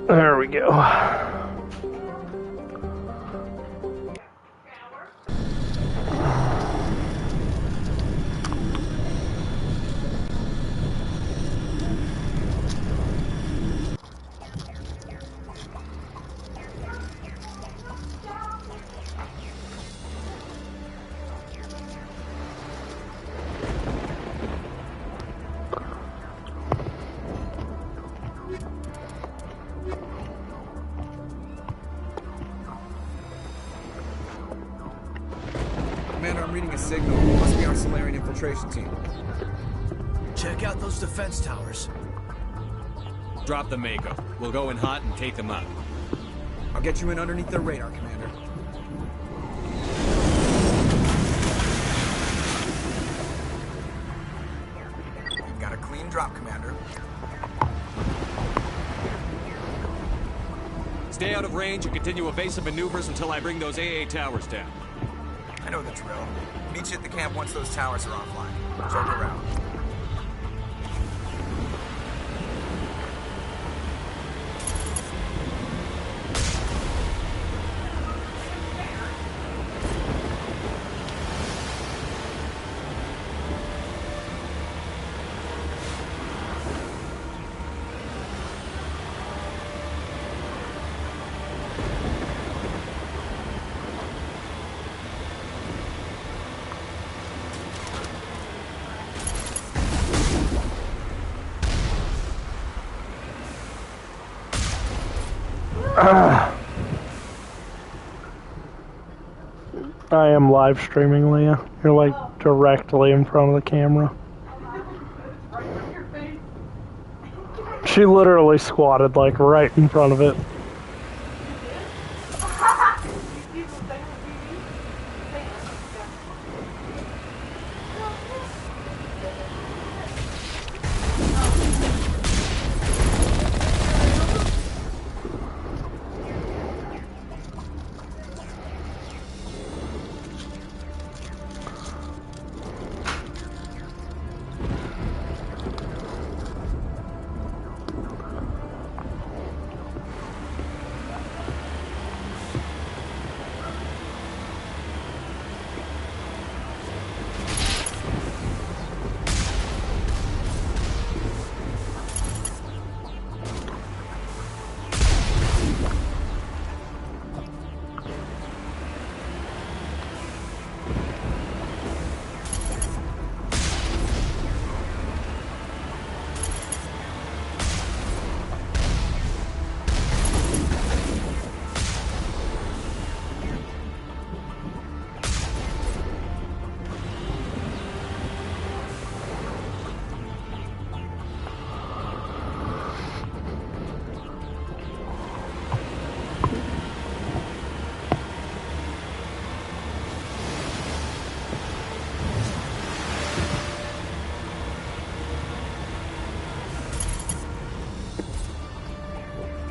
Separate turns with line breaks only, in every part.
There we go.
Commander, I'm reading a signal. It must be our Solarian infiltration team.
Check out those defense towers.
Drop the Mako. We'll go in hot and take them out.
I'll get you in underneath their radar, Commander. Got a clean drop, Commander.
Stay out of range and continue evasive maneuvers until I bring those AA towers down.
I know the drill. Meet you at the camp once those towers are offline. Check her out.
I am live streaming, Leah. You're like directly in front of the camera. She literally squatted like right in front of it.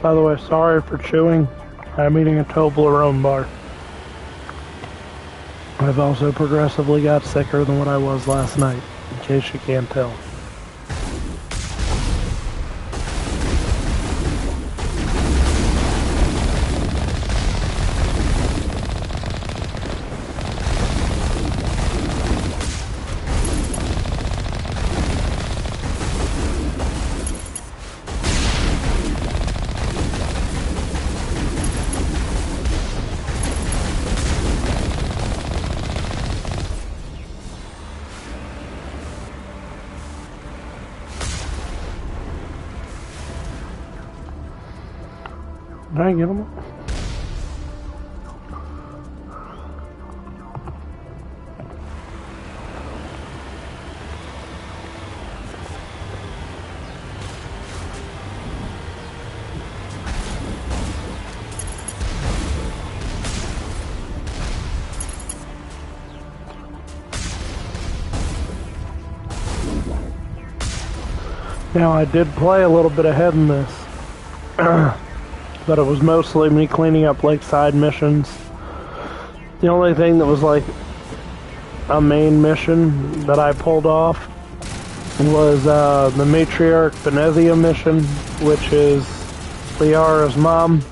By the way, sorry for chewing. I'm eating a Toblerone bar. I've also progressively got sicker than what I was last night, in case you can't tell. Did I get them? Now, I did play a little bit ahead in this, but it was mostly me cleaning up like side missions. The only thing that was like a main mission that I pulled off was the Matriarch Benezia mission, which is Liara's mom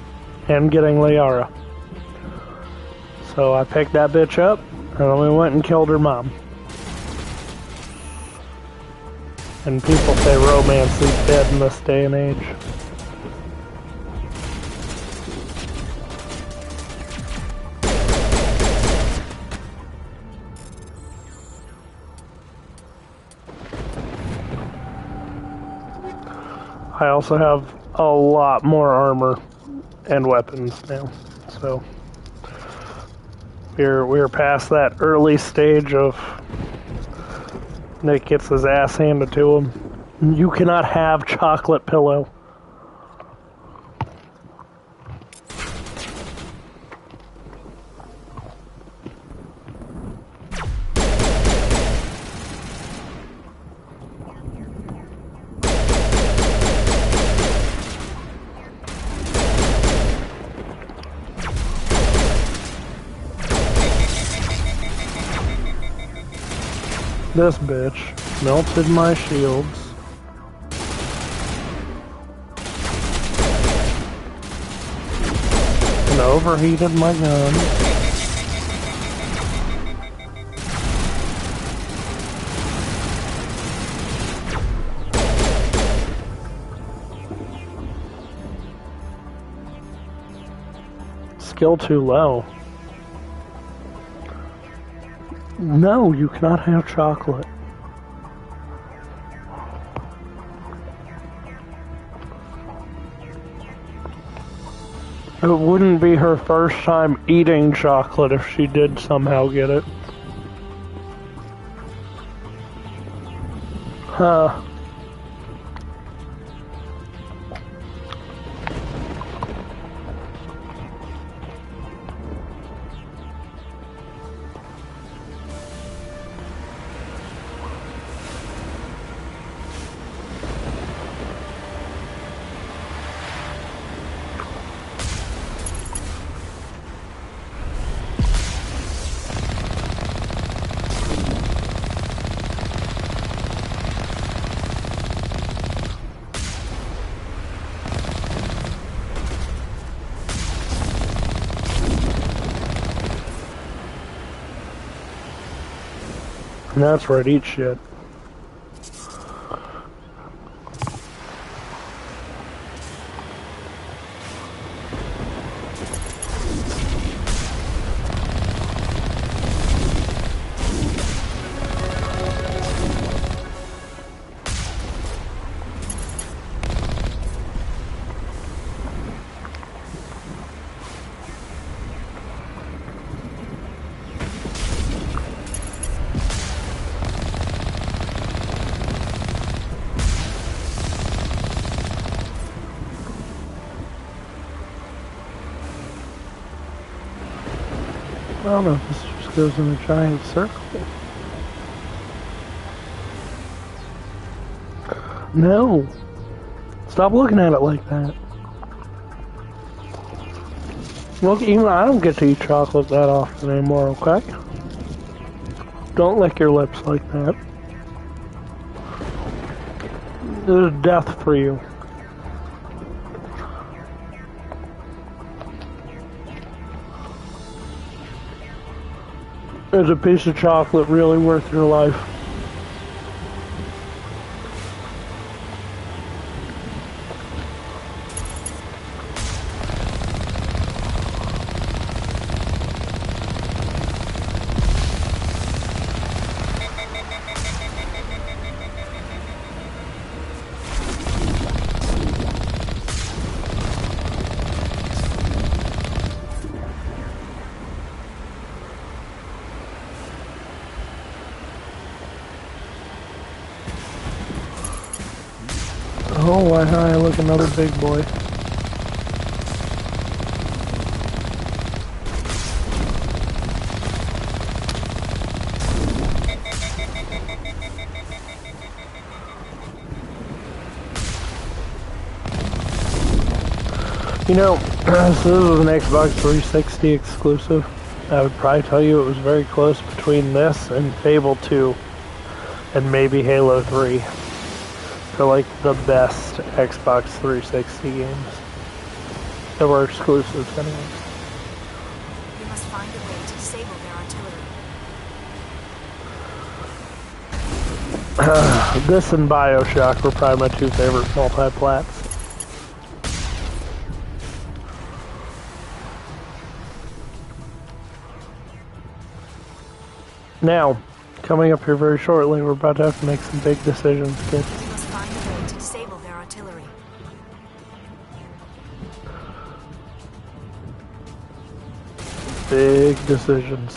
and getting Liara. So I picked that bitch up, and then we went and killed her mom. And people say romance is dead in this day and age. I also have a lot more armor and weapons now, so we're past that early stage of Nick gets his ass handed to him. You cannot have chocolate pillow. This bitch melted my shields. And overheated my gun. Skill too low. No, you cannot have chocolate. It wouldn't be her first time eating chocolate if she did somehow get it. Huh. And that's where it eats shit. I don't know if this just goes in a giant circle. No. Stop looking at it like that. Look, even I don't get to eat chocolate that often anymore, okay? Don't lick your lips like that. This is death for you. Is a piece of chocolate really worth your life? Oh, why hi, look, another big boy. You know, so this was an Xbox 360 exclusive. I would probably tell you it was very close between this and Fable 2 and maybe Halo 3. They're like the best Xbox 360 games. They were exclusives anyways.
We must find a way to disable their artillery.
This and BioShock were probably my two favorite multi-plats. Now, coming up here very shortly, we're about to have to make some big decisions, kids.
We must find a way to disable their artillery.
Big decisions.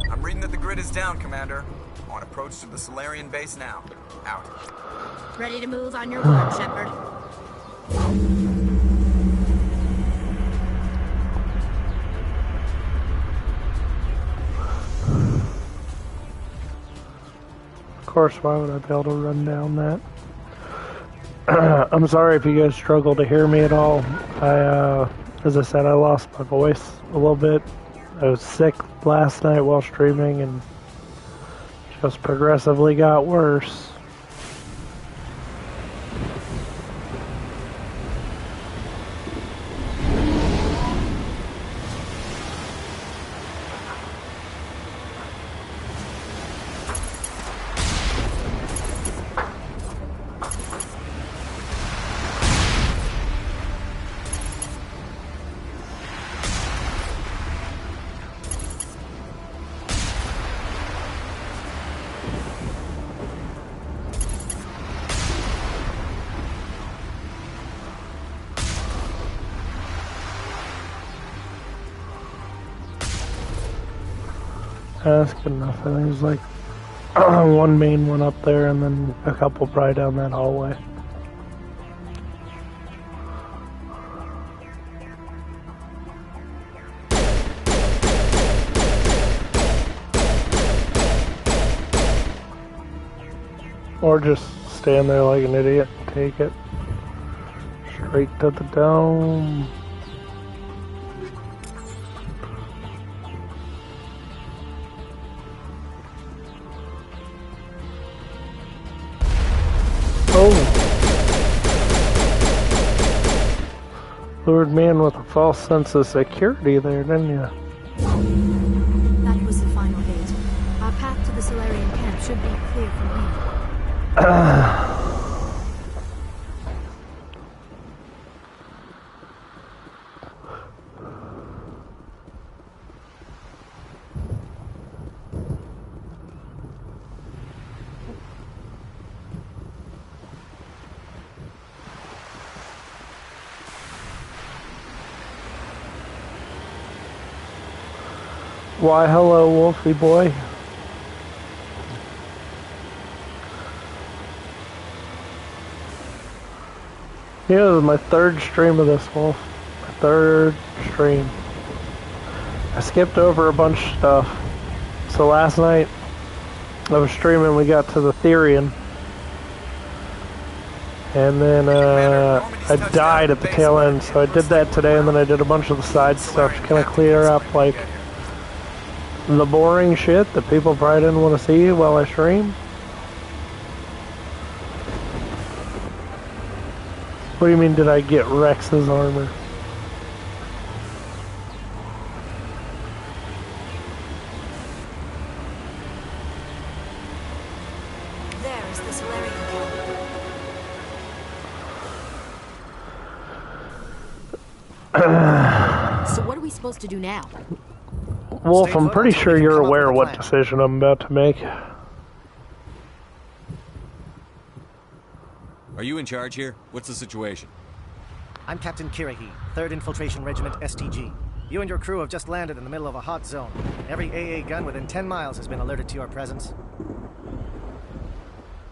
I'm reading that the grid is down, Commander. On approach to the Solarian base now. Out.
Ready to move on your word, Shepard.
Of course, why would I be able to run down that? I'm sorry if you guys struggle to hear me at all. As I said, I lost my voice a little bit. I was sick last night while streaming and just progressively got worse. That's good enough. I think there's like one main one up there and then a couple probably down that hallway. Or just stand there like an idiot and take it straight to the dome. Lured me in with a false sense of security there, didn't you?
That was the final gate. Our path to the Solarian camp should be clear from here.
Why, hello, Wolfie boy. Yeah, this is my third stream of this, Wolf. My third stream. I skipped over a bunch of stuff. So last night, I was streaming, we got to the Therian. And then I died at the tail end, so I did that today, and then I did a bunch of the side stuff to kind of clear up, like, the boring shit that people probably didn't want to see while I stream. What do you mean, did I get Rex's armor?
There is the Solarian camp. supposed to do now?
Wolf,
Stay
I'm
put
pretty
until we
sure
can
you're
come up
aware
with a
what
plan.
decision I'm about to make.
Are you in charge here? What's the situation?
I'm Captain Kirahi, 3rd Infiltration Regiment STG. You and your crew have just landed in the middle of a hot zone. Every AA gun within 10 miles has been alerted to your presence.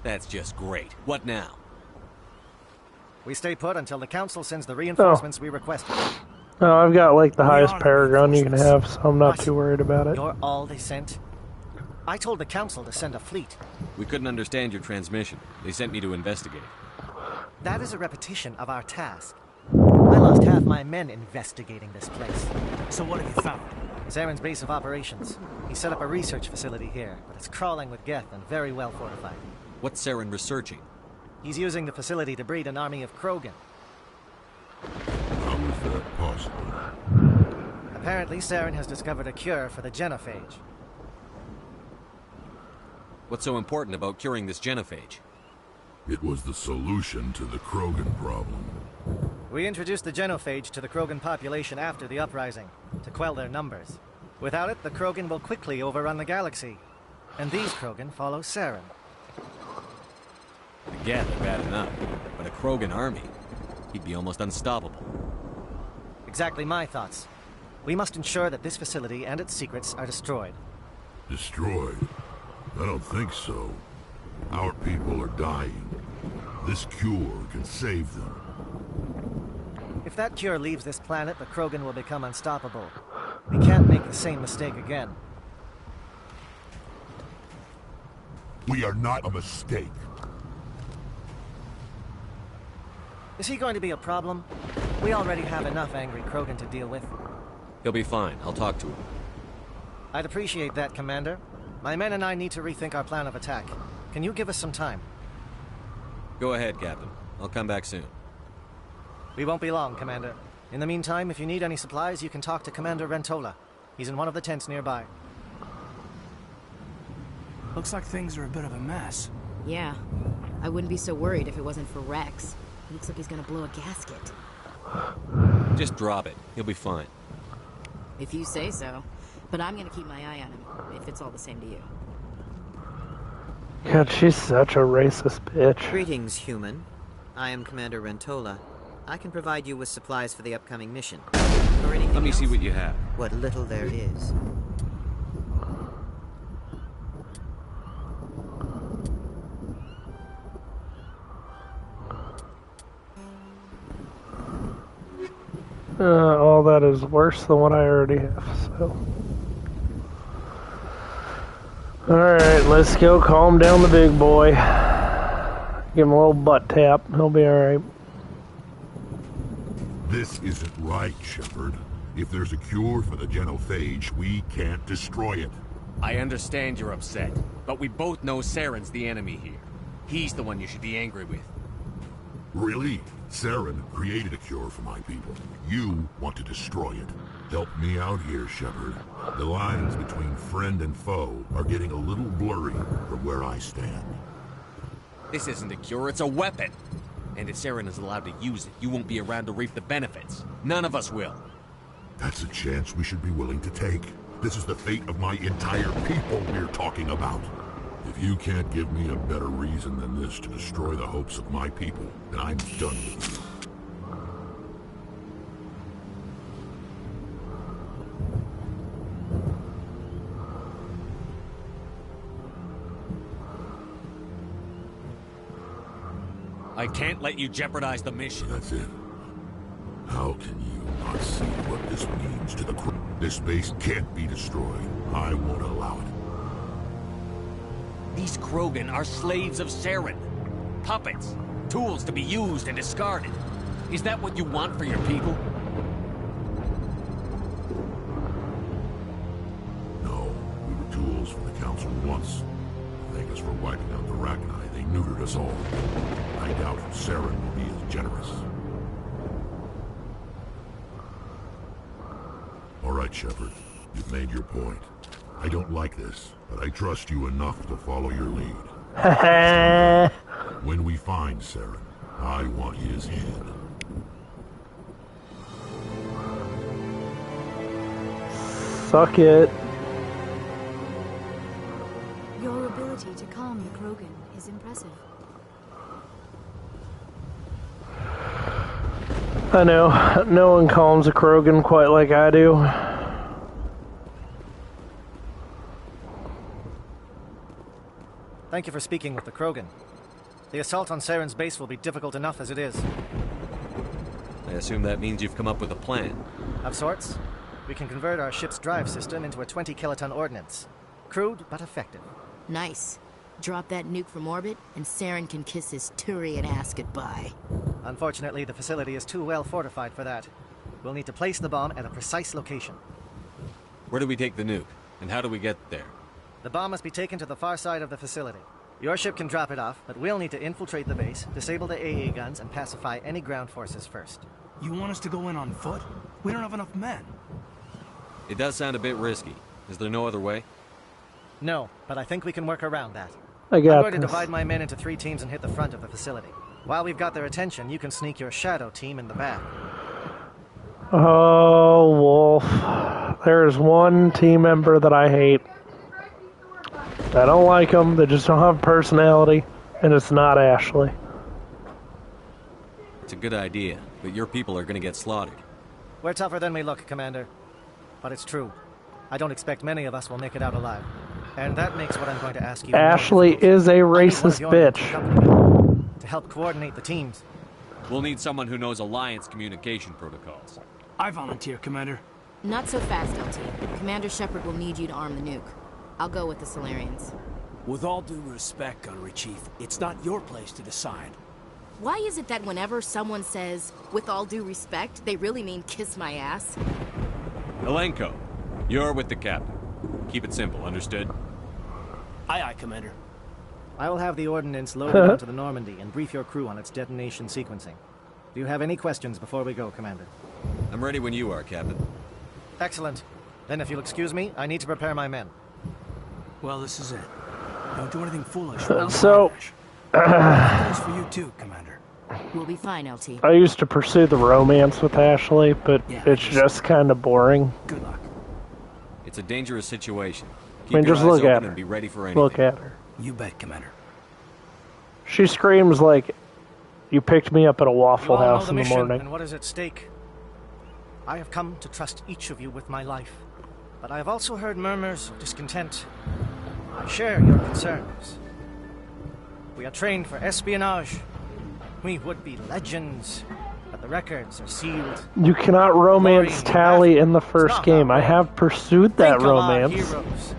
That's just great. What now?
We stay put until the Council sends the reinforcements we requested.
Oh, I've got like the
We
highest
are the
paragon you can have, so I'm not
What?
too worried about it.
You're all they sent? I told the Council to send a fleet.
We couldn't understand your transmission. They sent me to investigate.
That is a repetition of our task. I lost half my men investigating this place.
So what have you found?
Zaren's base of operations. He set up a research facility here, but it's crawling with Geth and very well fortified.
What's Saren researching?
He's using the facility to breed an army of Krogan.
How is that possible?
Apparently, Saren has discovered a cure for the genophage.
What's so important about curing this genophage?
It was the solution to the Krogan problem.
We introduced the genophage to the Krogan population after the uprising, to quell their numbers. Without it, the Krogan will quickly overrun the galaxy. And these Krogan follow Saren.
The Geth are bad enough, but a Krogan army, he'd be almost unstoppable.
Exactly my thoughts. We must ensure that this facility and its secrets are destroyed.
Destroyed? I don't think so. Our people are dying. This cure can save them.
If that cure leaves this planet, the Krogan will become unstoppable. We can't make the same mistake again.
We are not a mistake.
Is he going to be a problem? We already have enough angry Krogan to deal with.
He'll be fine. I'll talk to him.
I'd appreciate that, Commander. My men and I need to rethink our plan of attack. Can you give us some time?
Go ahead, Captain. I'll come back soon.
We won't be long, Commander. In the meantime, if you need any supplies, you can talk to Commander Rentola. He's in one of the tents nearby.
Looks like things are a bit of a mess.
Yeah. I wouldn't be so worried if it wasn't for Rex. He looks like he's gonna blow a gasket.
Just drop it. He'll be fine.
If you say so. But I'm gonna keep my eye on him, if it's all the same to you.
God, she's such a racist bitch.
Greetings, human. I am Commander Rentola. I can provide you with supplies for the upcoming mission. Or anything
Let me see
else?
what you have.
What little there is.
All that is worse than what I already have, so. Alright, let's go calm down the big boy. Give him a little butt tap. He'll be alright.
This isn't right, Shepard. If there's a cure for the genophage, we can't destroy it.
I understand you're upset, but we both know Saren's the enemy here. He's the one you should be angry with.
Really? Saren created a cure for my people. You want to destroy it. Help me out here, Shepard. The lines between friend and foe are getting a little blurry from where I stand.
This isn't a cure, it's a weapon. And if Saren is allowed to use it, you won't be around to reap the benefits. None of us will.
That's a chance we should be willing to take. This is the fate of my entire people we're talking about. If you can't give me a better reason than this to destroy the hopes of my people, then I'm done with you.
I can't let you jeopardize the mission.
That's it. How can you not see what this means to the crew? This base can't be destroyed. I won't allow it.
These Krogan are slaves of Saren. Puppets. Tools to be used and discarded. Is that what you want for your people?
No, we were tools for the Council once. Thank us for wiping out the Rachni. They neutered us all. I doubt Saren will be as generous. All right, Shepard. You've made your point. I don't like this, but I trust you enough to follow your lead. When we find Saren, I want his head.
Suck it.
Your ability to calm the Krogan is impressive.
I know. No one calms a Krogan quite like I do.
Thank you for speaking with the Krogan. The assault on Saren's base will be difficult enough as it is.
I assume that means you've come up with a plan.
Of sorts. We can convert our ship's drive system into a 20-kiloton ordnance. Crude, but effective.
Nice. Drop that nuke from orbit, and Saren can kiss his Turian ass goodbye.
Unfortunately, the facility is too well fortified for that. We'll need to place the bomb at a precise location.
Where do we take the nuke? And how do we get there?
The bomb must be taken to the far side of the facility. Your ship can drop it off, but we'll need to infiltrate the base, disable the AA guns, and pacify any ground forces first.
You want us to go in on foot? We don't have enough men.
It does sound a bit risky. Is there no other way?
No, but I think we can work around that.
I
I'm
got
going to
this.
divide my men into 3 teams and hit the front of the facility. While we've got their attention, you can sneak your shadow team in the back.
Oh, Wolf. There's one team member that I hate. I don't like them. They just don't have personality. And it's not Ashley.
It's a good idea, but your people are going to get slaughtered.
We're tougher than we look, Commander. But it's true. I don't expect many of us will make it out alive. And that makes what I'm going to ask you...
Ashley is a racist bitch.
To help coordinate the teams.
We'll need someone who knows Alliance communication protocols.
I volunteer, Commander.
Not so fast, LT. Commander Shepard will need you to arm the nuke. I'll go with the Solarians.
With all due respect, Gunnery Chief, it's not your place to decide.
Why is it that whenever someone says, with all due respect, they really mean kiss my ass?
Elenko, you're with the captain. Keep it simple, understood?
Aye, aye, Commander.
I will have the ordnance loaded onto the Normandy and brief your crew on its detonation sequencing. Do you have any questions before we go, Commander?
I'm ready when you are, Captain.
Excellent. Then if you'll excuse me, I need to prepare my men.
Well, this is it. Don't do anything foolish.
So...
That's for you too, Commander.
We'll be fine, LT.
I used to pursue the romance with Ashley, but
Yeah,
it's just kind of boring.
Good luck.
It's a dangerous situation. Keep
I mean,
your
just
eyes
look
open
at her.
and be ready for anything.
Look at her.
You bet, Commander.
She screams like, you picked me up at a Waffle
You all know
House
the
in the
mission
morning.
and what is at stake. I have come to trust each of you with my life, but I have also heard murmurs of discontent. I share your concerns. We are trained for espionage. We would be legends, but the records are sealed.
You cannot romance
Glory
Tally in the
It's
first
not
game.
our
I
way.
have pursued that
Think of our
romance.
heroes.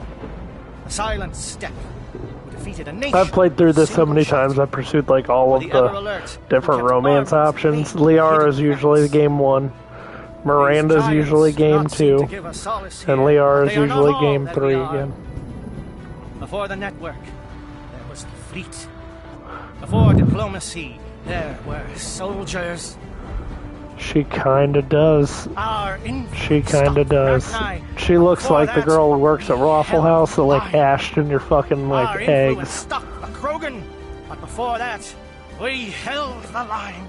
The Silent Step, who defeated a nation.
I've played through this so
single
many
shot.
times. I've pursued like all
Or
of
the Ever
the
Alert, who
different
kept
romance
marvels of
options.
faith
Liara's
hidden
usually
friends.
game 1. Miranda's
These
usually
giants do
game
not seem to
2.
give us solace
And
here,
Liara's
but they are not
usually
all
game
that
3
we are.
again.
Before the network, there was the fleet. Before diplomacy, there were soldiers.
She kinda does.
Our
She kinda does. She looks like the girl who works at Waffle House that like ashed in your fucking
Our
like
influence
eggs.
stuck a Krogan, but before that, we held the line.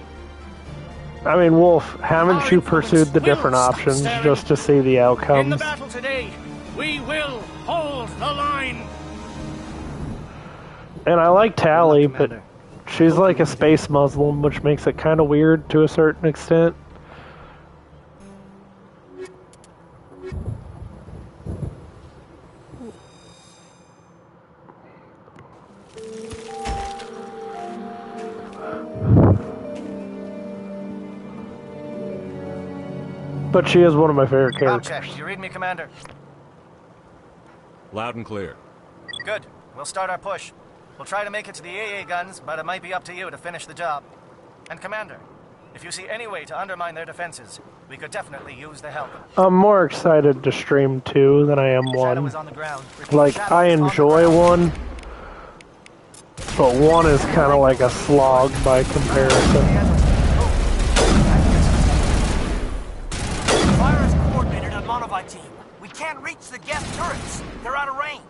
I mean, Wolf, haven't
Our
you
influence
pursued the
will
different
stop
options
Saren.
just to see the
In the
outcomes?
battle today, we will hold the line.
And I like Tally, but
Commander.
she's like a space Muslim, which makes it kind of weird to a certain extent. But she is one of my favorite characters.
Object, you read me, Commander?
Loud and clear.
Good. We'll start our push. We'll try to make it to the AA guns, but it might be up to you to finish the job. And Commander, if you see any way to undermine their defenses, we could definitely use the help.
I'm more excited to stream 2 than I am
Shadow
1.
is on the ground. Repeat,
Like,
Shadow
I
is on the
enjoy
ground.
1, but 1 is kind of like a slog by comparison.
Fire is coordinated on Monovite team. We can't reach the gas turrets. They're out of range.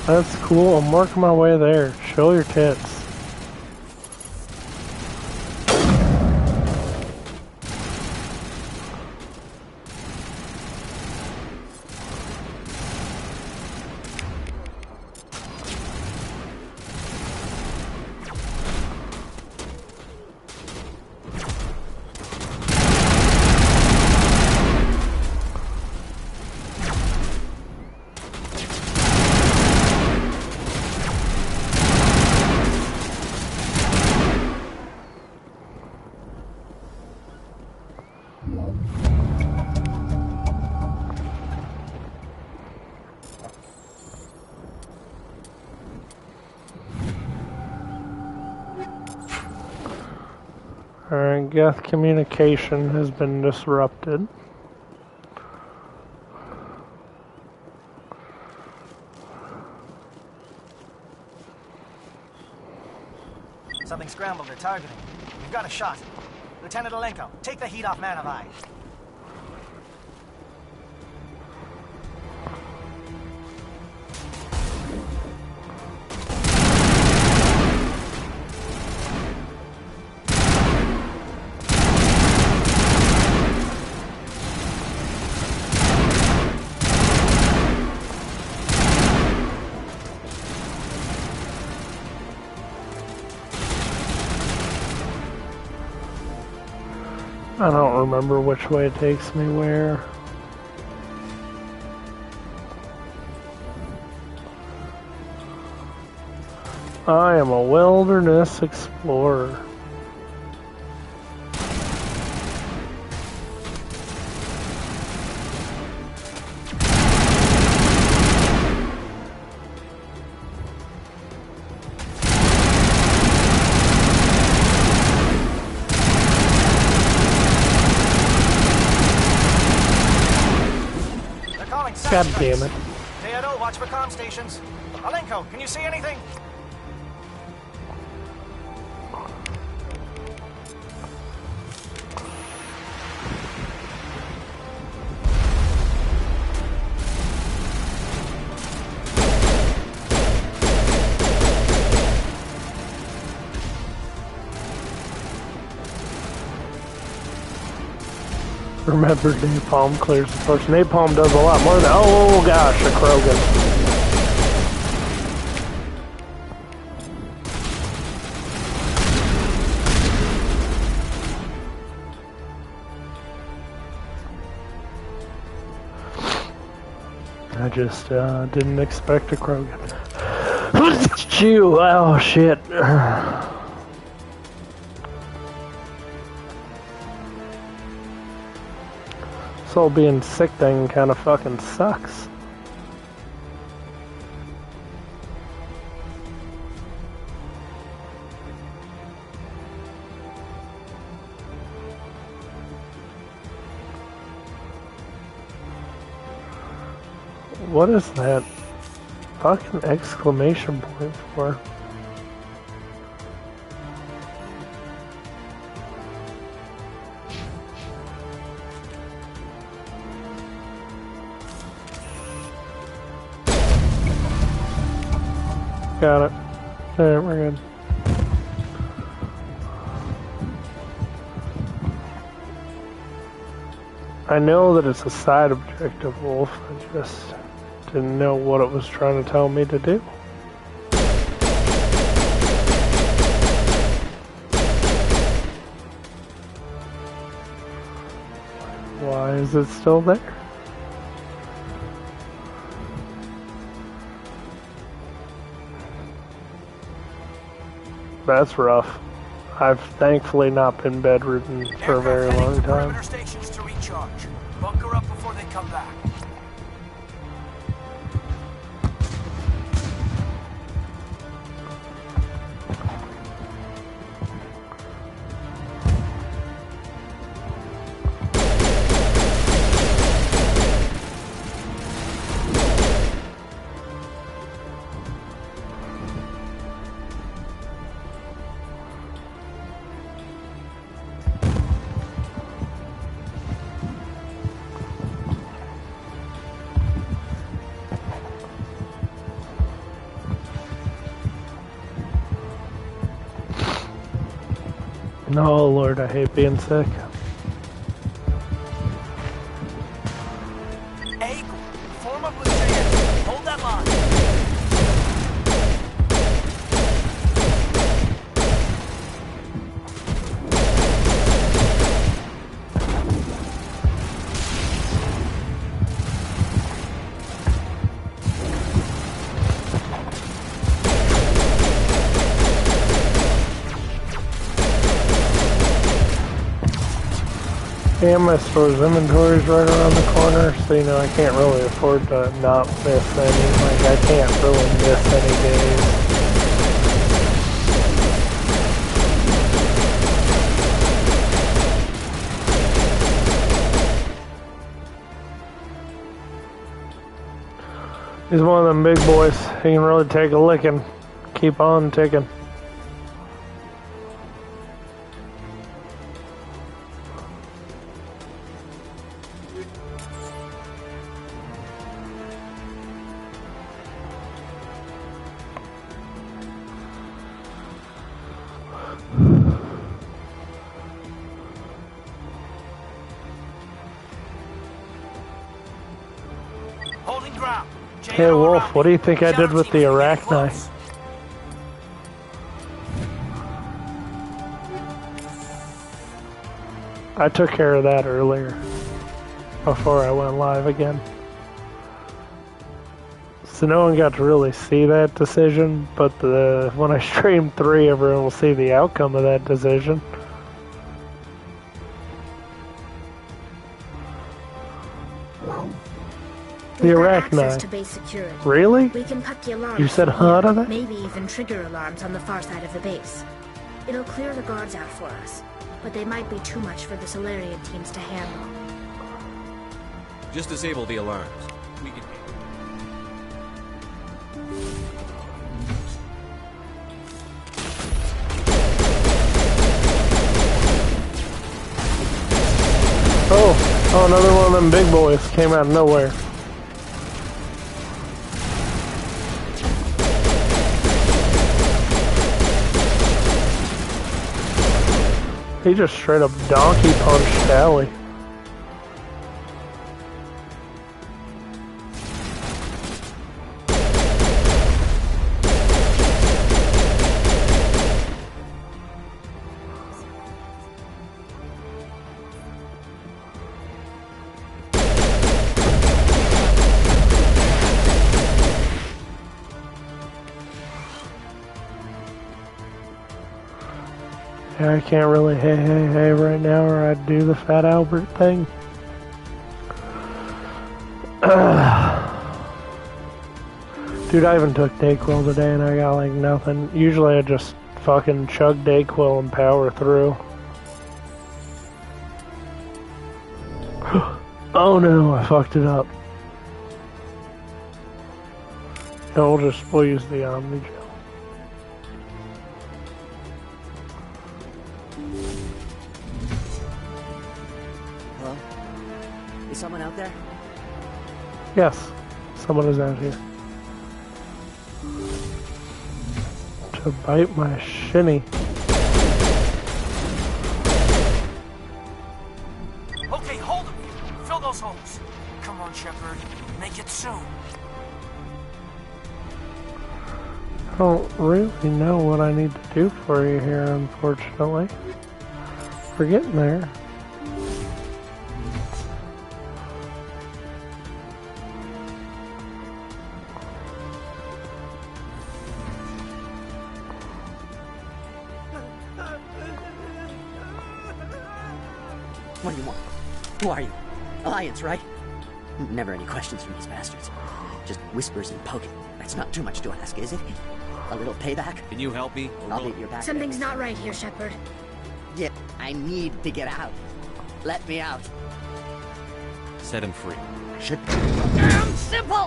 That's cool. I'm working my way there. Show your tits. Alright, Geth communication has been disrupted.
Something scrambled their targeting. We've got a shot. Lieutenant Alenko, take the heat off Man of Eye.
I don't remember which way it takes me where. I am a wilderness explorer. God damn it.
Theodo, watch for comm stations. Alenko, can you see anything?
Remember, napalm clears the torch. Napalm does a lot more than. Oh gosh, a Krogan. I just didn't expect a Krogan. Chew! Oh shit. This whole being sick thing kind of fucking sucks. What is that fucking exclamation point for? Got it. Alright, we're good. I know that it's a side objective, Wolf. I just didn't know what it was trying to tell me to do. Why is it still there? That's rough. I've thankfully not been bedridden for a very long time.
Stations to recharge. Bunker up before they come back.
No, Lord, I hate being sick.
Hey, form up with JS. Hold that line.
And my store's inventory is right around the corner, so you know I can't really afford to not miss any. Like I can't really miss any days. He's one of them big boys. He can really take a licking. Keep on ticking.
Holding ground.
Hey Wolf, what do you think I did with the arachni? I took care of that earlier, before I went live again. So no one got to really see that decision, but when I stream 3, everyone will see the outcome of that decision. The arachni.
To base security.
Really?
We can put the alarms
You said
from
huh
here,
to that?
Maybe even trigger alarms on the far side of the base. It'll clear the guards out for us, but they might be too much for the Solarian teams to handle.
Just disable the alarms. We can...
Oh, another one of them big boys came out of nowhere. He just straight up donkey punched Allie. I can't really hey right now, or I'd do the Fat Albert thing. Dude, I even took Dayquil today and I got like nothing. Usually I just fucking chug Dayquil and power through. Oh no, I fucked it up. No, we'll use the Omni Gel.
Hello? Is someone out there?
Yes, someone is out here. To bite my shinny.
Okay, hold him. Fill those holes. Come on, Shepard. Make it soon.
I don't really know what I need to do for you here, unfortunately. We're getting there.
What do you want? Who are you? Alliance, right? Never any questions from these bastards. Just whispers and poking. That's not too much to ask, is it? A little payback?
Can you help me?
I'll leave your back.
Something's not right here, Shepard.
Yeah, I need to get out. Let me out.
Set him free.
Should be damn simple!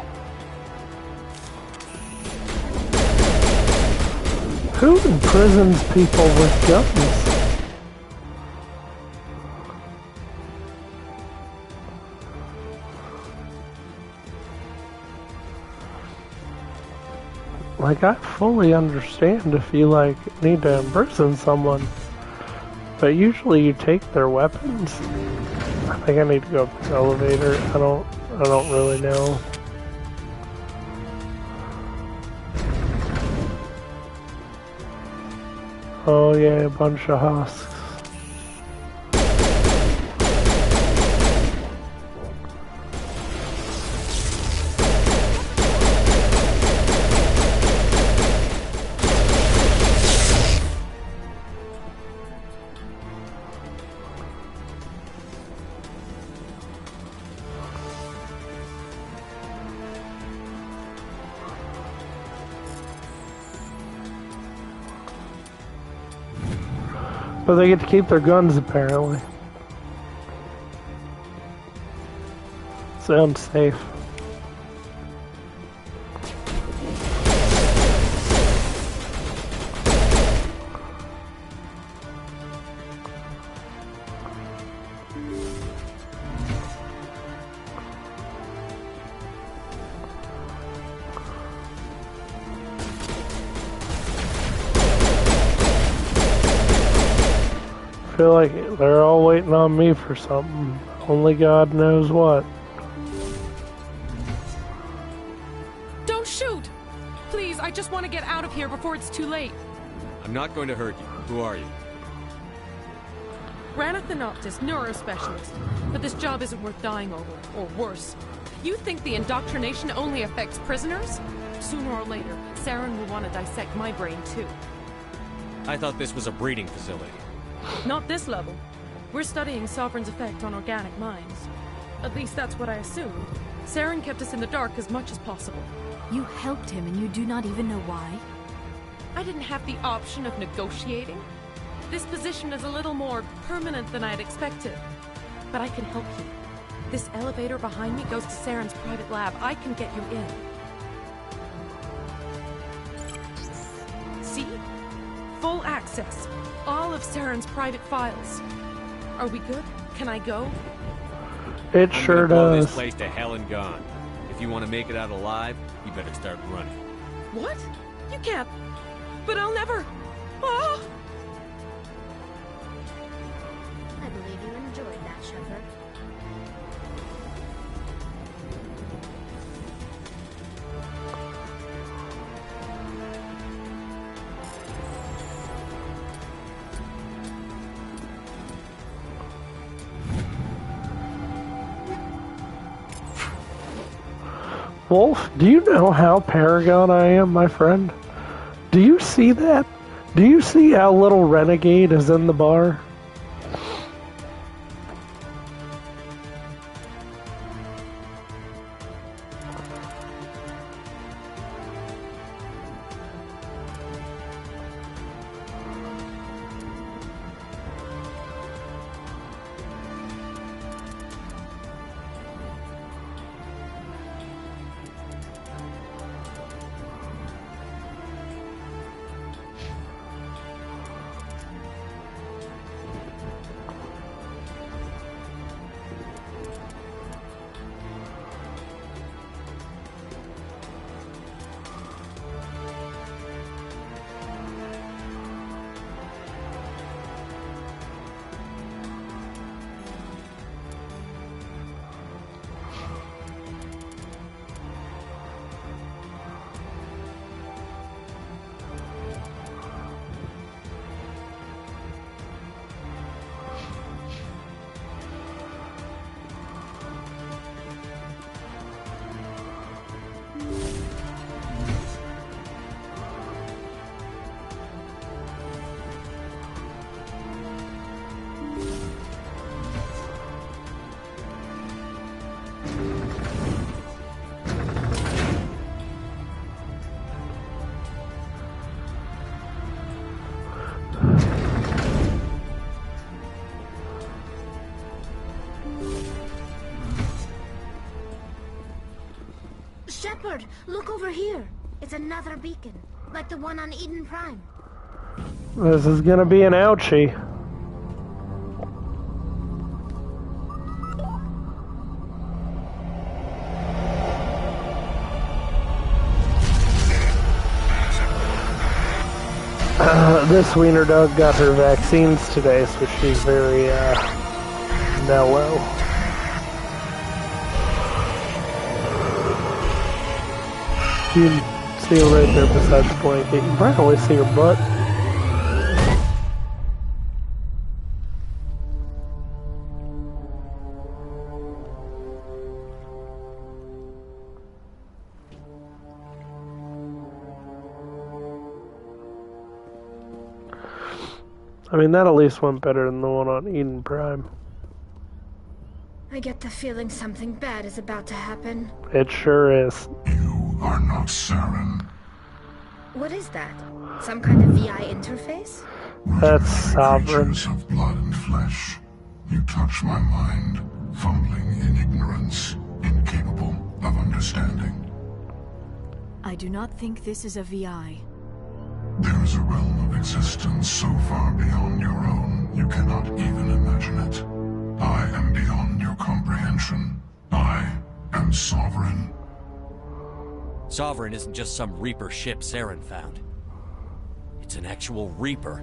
Who imprisons people with guns? Like, I fully understand if you, like, need to imprison someone. But usually you take their weapons. I think I need to go up the elevator. I don't really know. Oh yeah, a bunch of husks. But they get to keep their guns, apparently. Sounds safe. feel like they're all waiting on me for something. Only God knows what.
Don't shoot! Please, I just want to get out of here before it's too late.
I'm not going to hurt you. Who are you?
Ranathan Thanoptis, neurospecialist. But this job isn't worth dying over, or worse. You think the indoctrination only affects prisoners? Sooner or later, Saren will want to dissect my brain too.
I thought this was a breeding facility.
Not this level. We're studying Sovereign's effect on organic minds. At least that's what I assumed. Saren kept us in the dark as much as possible.
You helped him and you do not even know why?
I didn't have the option of negotiating. This position is a little more permanent than I'd expected. But I can help you. This elevator behind me goes to Saren's private lab. I can get you in. See? Full access. All of Saren's private files. Are we good? Can I go?
It sure
I'm gonna blow
does.
this place to hell and gone. If you want to make it out alive, you better start running.
What? You can't. But I'll never. Ah!
I believe you enjoyed that, Shepard.
Wolf, do you know how Paragon I am, my friend? Do you see that? Do you see how little Renegade is in the bar?
Shepard, look over here. It's another beacon, like the one on Eden Prime.
This is gonna be an ouchie. This wiener dog got her vaccines today, so she's very mellow. You can see her right there beside the blanket. You can probably see her butt. I mean, that at least went better than the one on Eden Prime.
I get the feeling something bad is about to happen.
It sure is.
You are not Saren.
What is that? Some kind of VI interface?
That's Sovereign.
Creatures of blood and flesh. You touch my mind, fumbling in ignorance, incapable of understanding.
I do not think this is a VI.
There is a realm of existence so far beyond your own, you cannot even imagine it. I am beyond your comprehension. I am Sovereign.
Sovereign isn't just some Reaper ship Saren found. It's an actual Reaper.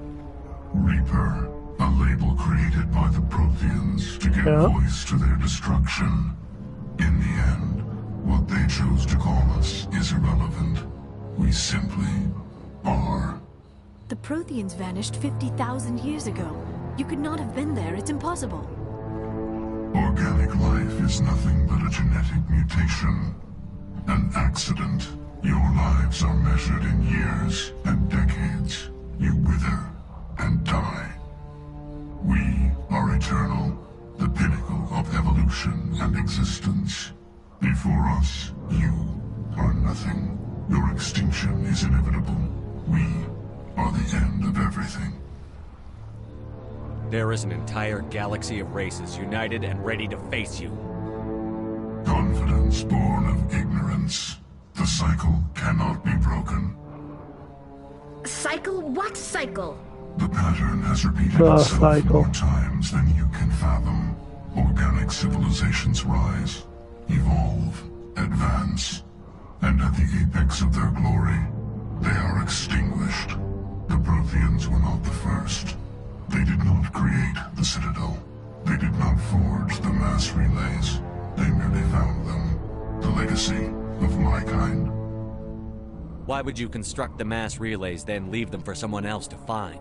Reaper, a label created by the Protheans to give voice to their destruction. In the end, what they chose to call us is irrelevant. We simply are.
The Protheans vanished 50,000 years ago. You could not have been there. It's impossible.
Organic life is nothing but a genetic mutation. An accident. Your lives are measured in years and decades. You wither and die. We are eternal, the pinnacle of evolution and existence. Before us, you are nothing. Your extinction is inevitable. We are the end of everything.
There is an entire galaxy of races united and ready to face you.
Confidence born of ignorance. The cycle cannot be broken.
Cycle? What cycle?
The pattern has repeated itself more times than you can fathom. Organic civilizations rise, evolve, advance, and at the apex of their glory, they are extinguished. The Protheans were not the first. They did not create the Citadel. They did not forge the mass relays. They merely found them. The legacy of my kind.
Why would you construct the mass relays, then leave them for someone else to find?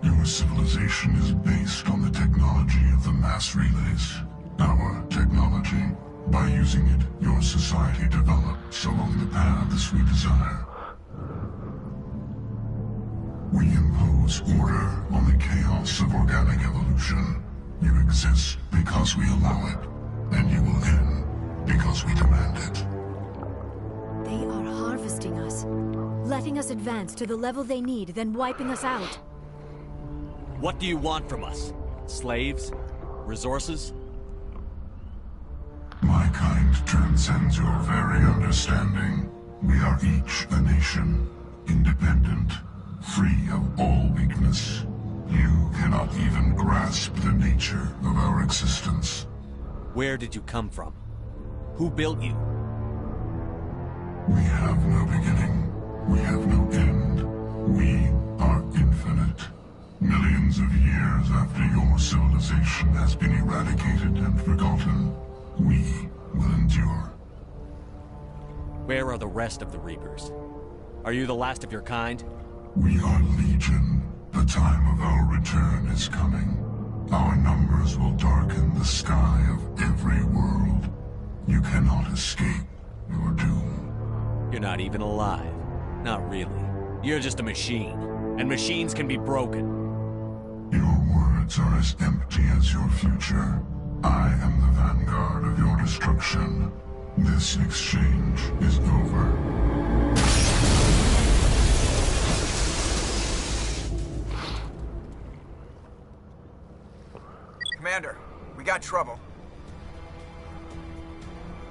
Your civilization is based on the technology of the mass relays. Our technology. By using it, your society develops along the paths we desire. We impose order on the chaos of organic evolution. You exist because we allow it, and you will end because we demand it.
They are harvesting us, letting us advance to the level they need, then wiping us out.
What do you want from us? Slaves? Resources?
My kind transcends your very understanding. We are each a nation, independent, free of all weakness. You cannot even grasp the nature of our existence.
Where did you come from? Who built you?
We have no beginning. We have no end. We are infinite. Millions of years after your civilization has been eradicated and forgotten, we will endure.
Where are the rest of the Reapers? Are you the last of your kind?
We are Legion. The time of our return is coming. Our numbers will darken the sky of every world. You cannot escape your doom.
You're not even alive. Not really. You're just a machine. And machines can be broken.
Your words are as empty as your future. I am the vanguard of your destruction. This exchange is over.
Commander, we got trouble.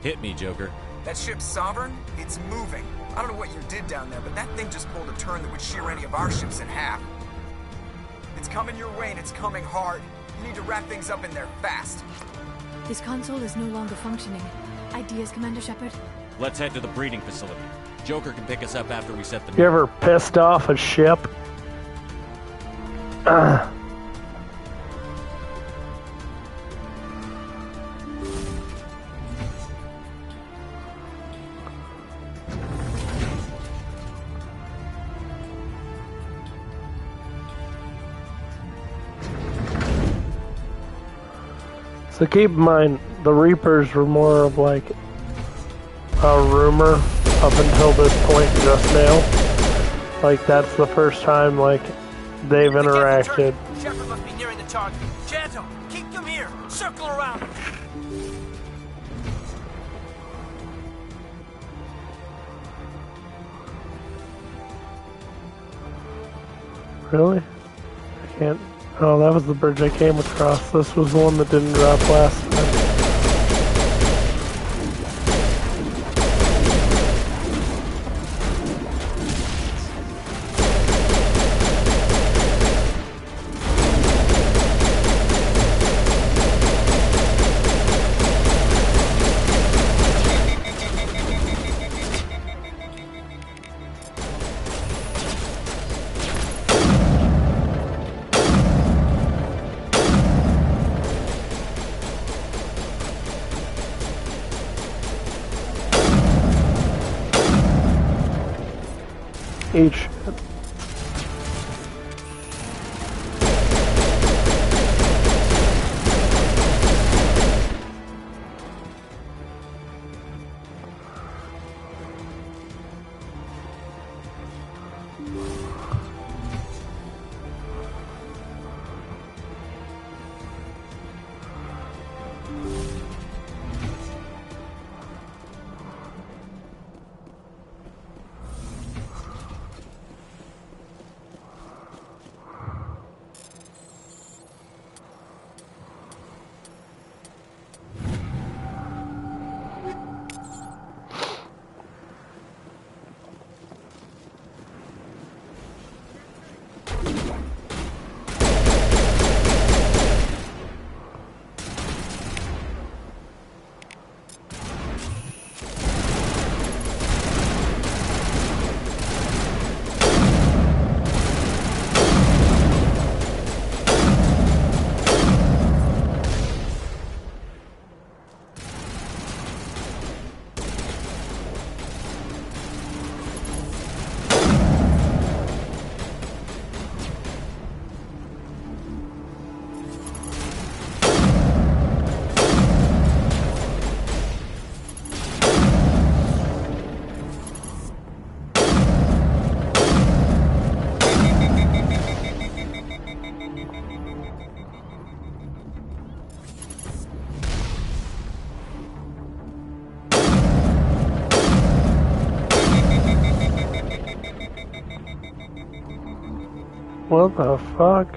Hit me, Joker.
That ship's Sovereign? It's moving. I don't know what you did down there, but that thing just pulled a turn that would shear any of our ships in half. It's coming your way, and it's coming hard. You need to wrap things up in there fast.
This console is no longer functioning. Ideas, Commander Shepard?
Let's head to the breeding facility. Joker can pick us up after we set the...
You ever pissed off a ship? So keep in mind, the Reapers were more of like a rumor up until this point just now. Like that's the first time like they've interacted.
Shepard must be nearing the target. Janto, keep them here. Circle around.
Really? I can't. Oh, that was the bridge I came across. This was the one that didn't drop last time. Eat shit. What the fuck?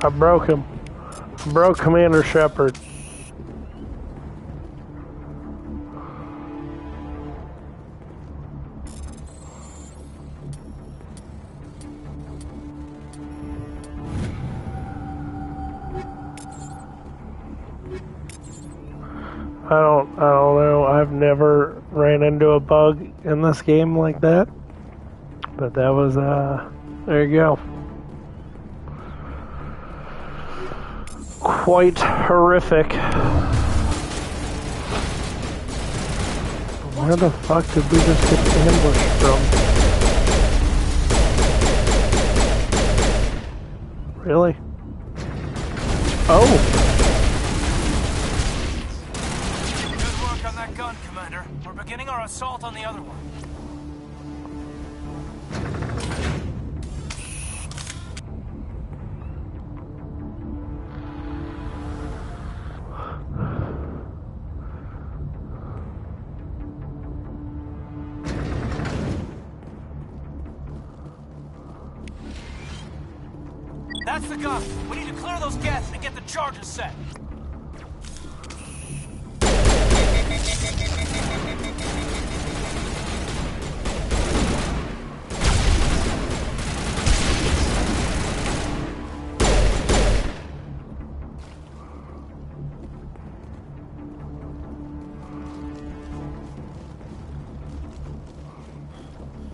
I broke him. I broke Commander Shepard. I don't know. I've never ran into a bug in this game like that. But that was, there you go. Quite horrific. Where the fuck did we just get ambushed from? Really? Oh!
Commander. We're beginning our assault on the other one. That's the gun. We need to clear those gases and get the charges set.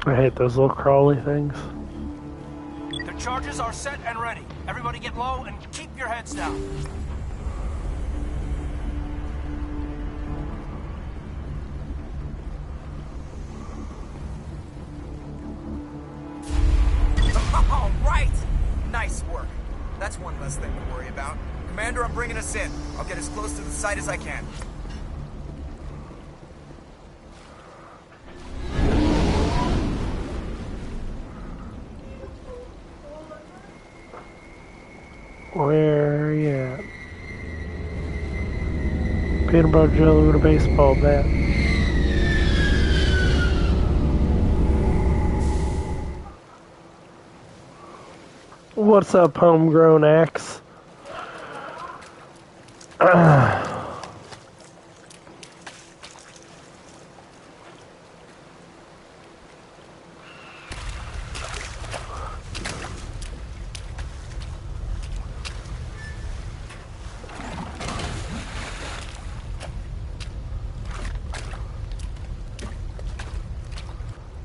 I hate those little crawly things.
The charges are set and ready. Everybody get low and keep your heads down.
All right! Nice work. That's one less thing to worry about. Commander, I'm bringing us in. I'll get as close to the site as I can.
Where are you at? Peanut butter jelly with a baseball bat. What's up, homegrown axe?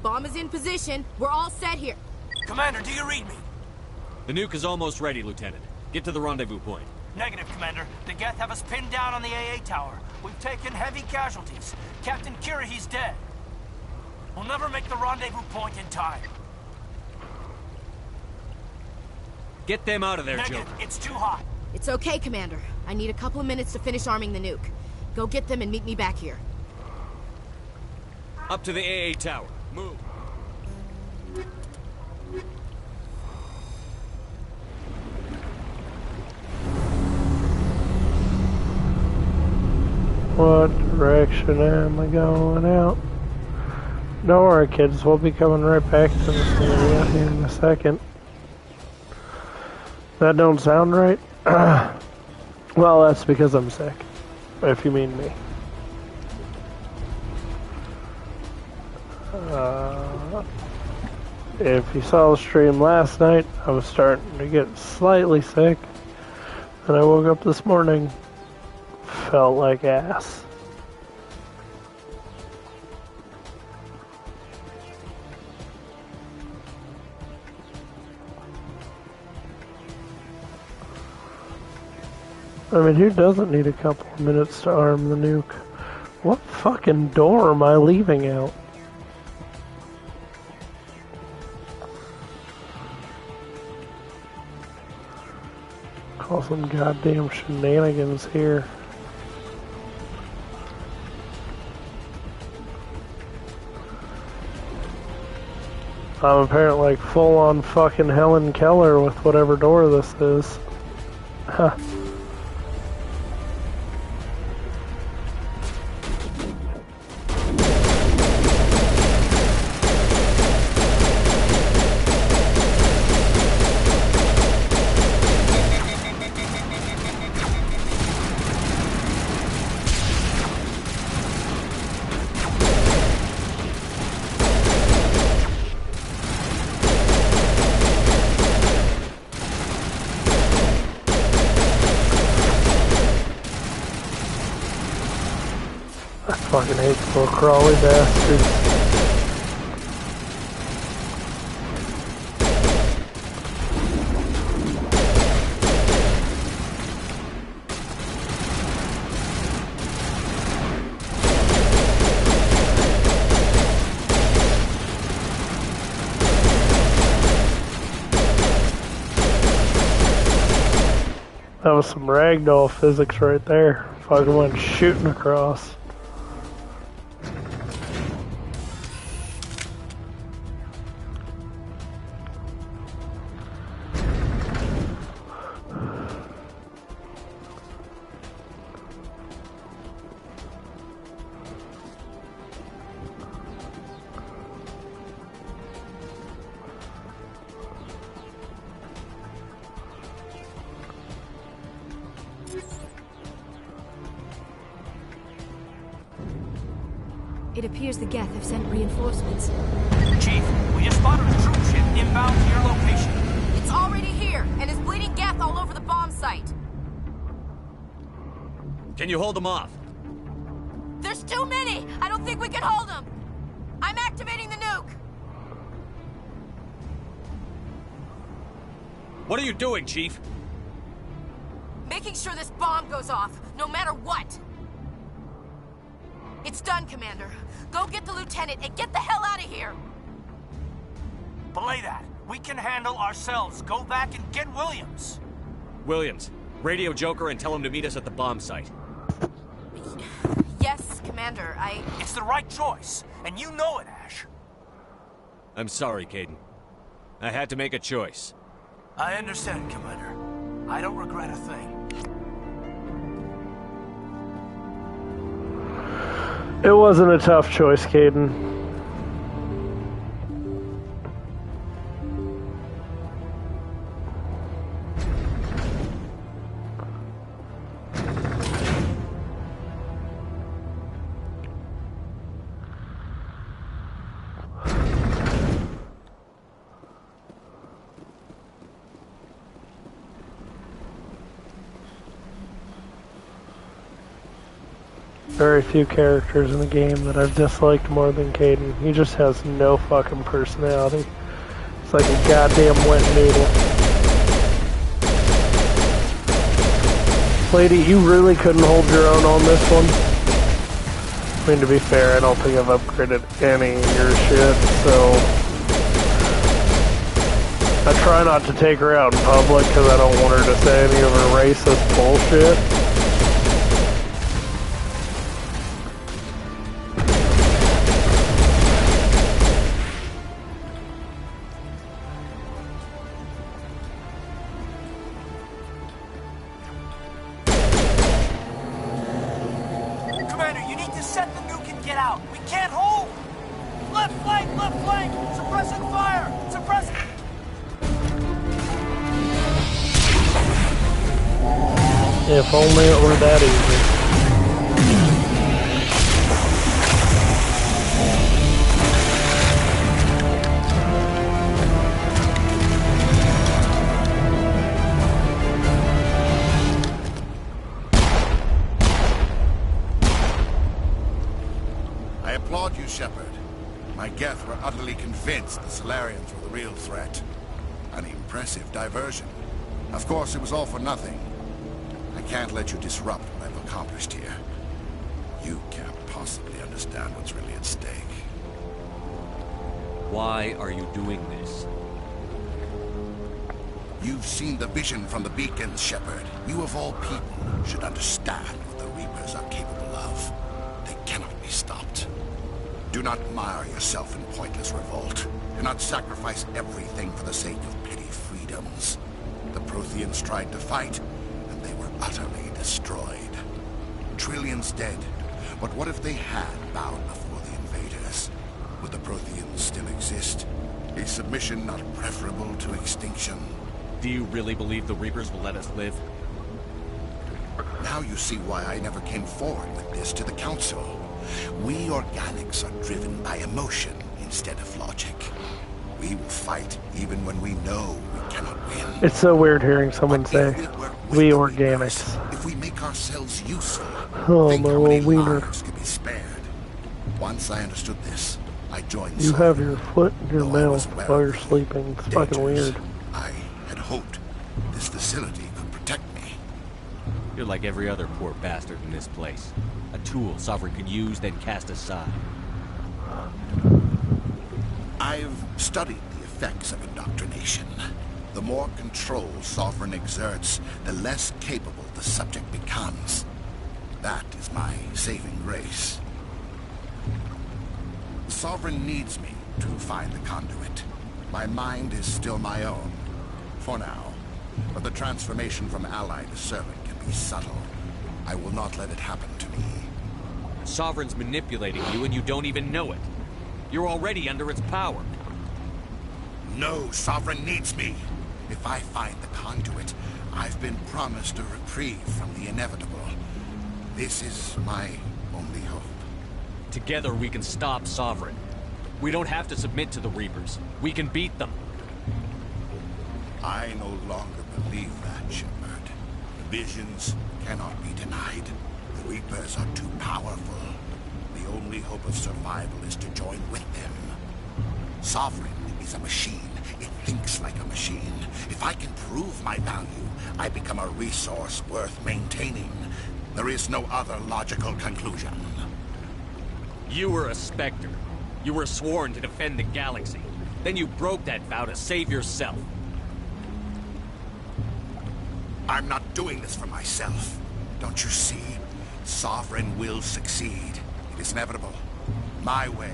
Bomb is in position. We're all set here.
Commander, do you read me?
The nuke is almost ready, Lieutenant. Get to the rendezvous point.
Negative, Commander. The Geth have us pinned down on the AA tower. We've taken heavy casualties. Captain Kirahi's dead. We'll never make the rendezvous point in time.
Get them out of there,
Negative.
Joker.
It's too hot.
It's okay, Commander. I need a couple of minutes to finish arming the nuke. Go get them and meet me back here.
Up to the AA tower. Move.
What direction am I going out? Don't worry, kids. We'll be coming right back to this area here in a second. That don't sound right? Well, that's because I'm sick. If you mean me. If you saw the stream last night, I was starting to get slightly sick. And I woke up this morning, felt like ass. I mean, who doesn't need a couple of minutes to arm the nuke? What fucking door am I leaving out? Call some goddamn shenanigans here. I'm apparently like full on fucking Helen Keller with whatever door this is. Huh. Fucking hate the little crawly bastards. That was some ragdoll physics right there. Fucking went shooting across.
It appears the Geth have sent reinforcements.
Chief, we just spotted a troop ship inbound to your location.
It's already here, and is bleeding Geth all over the bomb site.
Can you hold them off?
There's too many! I don't think we can hold them! I'm activating the nuke!
What are you doing, Chief?
Making sure this bomb goes off, no matter what! It's done, Commander. Go get the lieutenant and get the hell out of here!
Belay that. We can handle ourselves. Go back and get Williams.
Williams, radio Joker and tell him to meet us at the bomb site.
Yes, Commander,
It's the right choice, and you know it, Ash.
I'm sorry, Caden. I had to make a choice.
I understand, Commander. I don't regret a thing.
It wasn't a tough choice, Caden. Very few characters in the game that I've disliked more than Caden. He just has no fucking personality. It's like a goddamn wet noodle. Lady, you really couldn't hold your own on this one. I mean, to be fair, I don't think I've upgraded any of your shit, so... I try not to take her out in public because I don't want her to say any of her racist bullshit. If only it were that easy.
I applaud you, Shepard. My Geth were utterly convinced the Solarians were the real threat. An impressive diversion. Of course, it was all for nothing. I can't let you disrupt what I've accomplished here. You can't possibly understand what's really at stake.
Why are you doing this?
You've seen the vision from the beacons, Shepard. You of all people should understand what the Reapers are capable of. They cannot be stopped. Do not mire yourself in pointless revolt. Do not sacrifice everything for the sake of petty freedoms. The Protheans tried to fight, and they were utterly destroyed. Trillions dead. But what if they had bowed before the invaders? Would the Protheans still exist? Is submission not preferable to extinction?
Do you really believe the Reapers will let us live?
Now you see why I never came forward with this to the Council. We organics are driven by emotion instead of logic. We will fight even when we know we cannot win.
It's so weird hearing someone say, we organics.
If we make ourselves useful,
oh,
think
my
how many
little wiener.
lives could be spared. Once I understood this, I joined
You have your foot in your
Though I was
mouth
aware
while
of
you're sleeping. It's fucking
dangers,
weird.
I had hoped this facility could protect me.
You're like every other poor bastard in this place. A tool Sovereign could use, then cast aside.
I've studied the effects of indoctrination. The more control Sovereign exerts, the less capable the subject becomes. That is my saving grace. Sovereign needs me to find the conduit. My mind is still my own, for now. But the transformation from ally to servant can be subtle. I will not let it happen to me.
Sovereign's manipulating you and you don't even know it. You're already under its power.
No, Sovereign needs me. If I find the conduit, I've been promised a reprieve from the inevitable. This is my only hope.
Together we can stop Sovereign. We don't have to submit to the Reapers. We can beat them.
I no longer believe that, Shepard. The visions cannot be denied. The Reapers are too powerful. The only hope of survival is to join with them. Sovereign is a machine. It thinks like a machine. If I can prove my value, I become a resource worth maintaining. There is no other logical conclusion.
You were a Spectre. You were sworn to defend the galaxy. Then you broke that vow to save yourself.
I'm not doing this for myself. Don't you see? Sovereign will succeed. It is inevitable. My way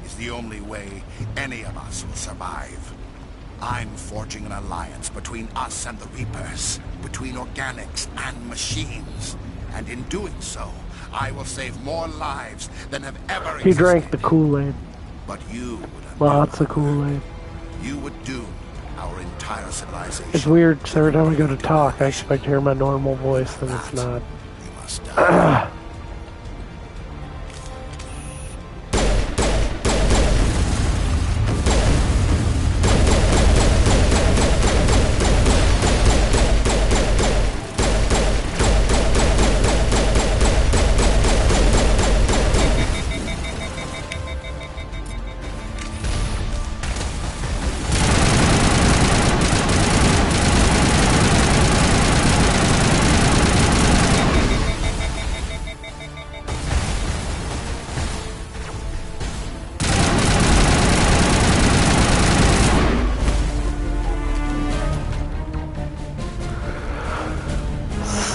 is the only way any of us will survive. I'm forging an alliance between us and the Reapers, between organics and machines. And in doing so, I will save more lives than have ever existed.
He drank the Kool-Aid.
But you would have
Lots of Kool-Aid.
You would doom our entire civilization.
It's weird because every time I go to talk, I expect to hear my normal voice, and it's not.
You must die.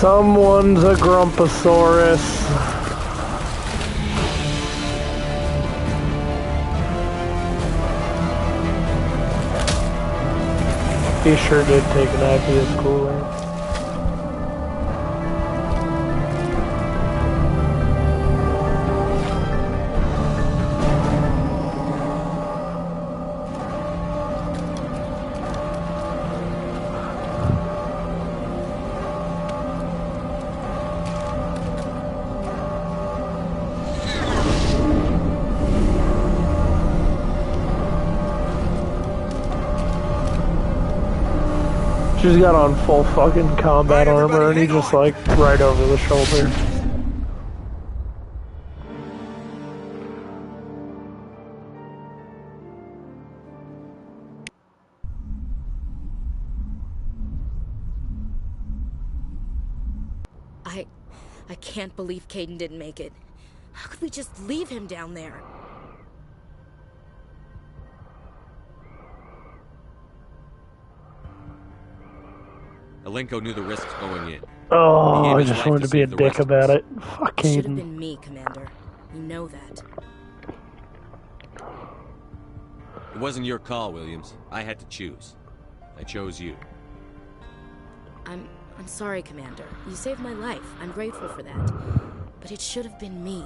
Someone's a Grumposaurus. He sure did take an IV of Kool-Aid. She's got on full fucking combat armor and he just like right over the shoulder.
I can't believe Caden didn't make it. How could we just leave him down there?
Alenko knew the risks going in.
Oh, I just wanted to be a dick about it. Fuck Caden.
It should have been me, Commander. You know that.
It wasn't your call, Williams. I had to choose. I chose you.
I'm sorry, Commander. You saved my life. I'm grateful for that. But it should have been me.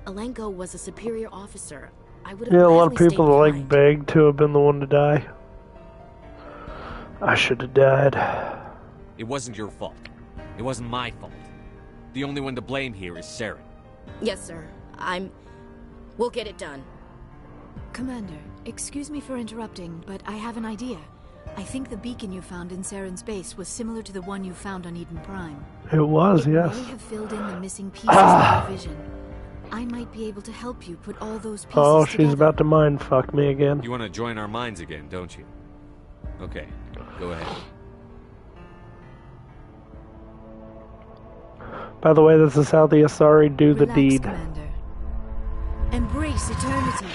Alenko was a superior officer. I would have
Yeah, a lot of
gladly
people
stayed
like
behind.
begged to have been the one to die. I should have died.
It wasn't your fault. It wasn't my fault. The only one to blame here is Saren.
Yes, sir. We'll get it done.
Commander, excuse me for interrupting, but I have an idea. I think the beacon you found in Saren's base was similar to the one you found on Eden Prime.
It was, yes.
It may have filled in the missing pieces of your vision. I might be able to help you put all those pieces
Oh,
together.
she's about to mind fuck me again.
You want to join our minds again, don't you? Okay, go ahead.
By the way, this is how the Asari do the deed.
Commander. Embrace eternity.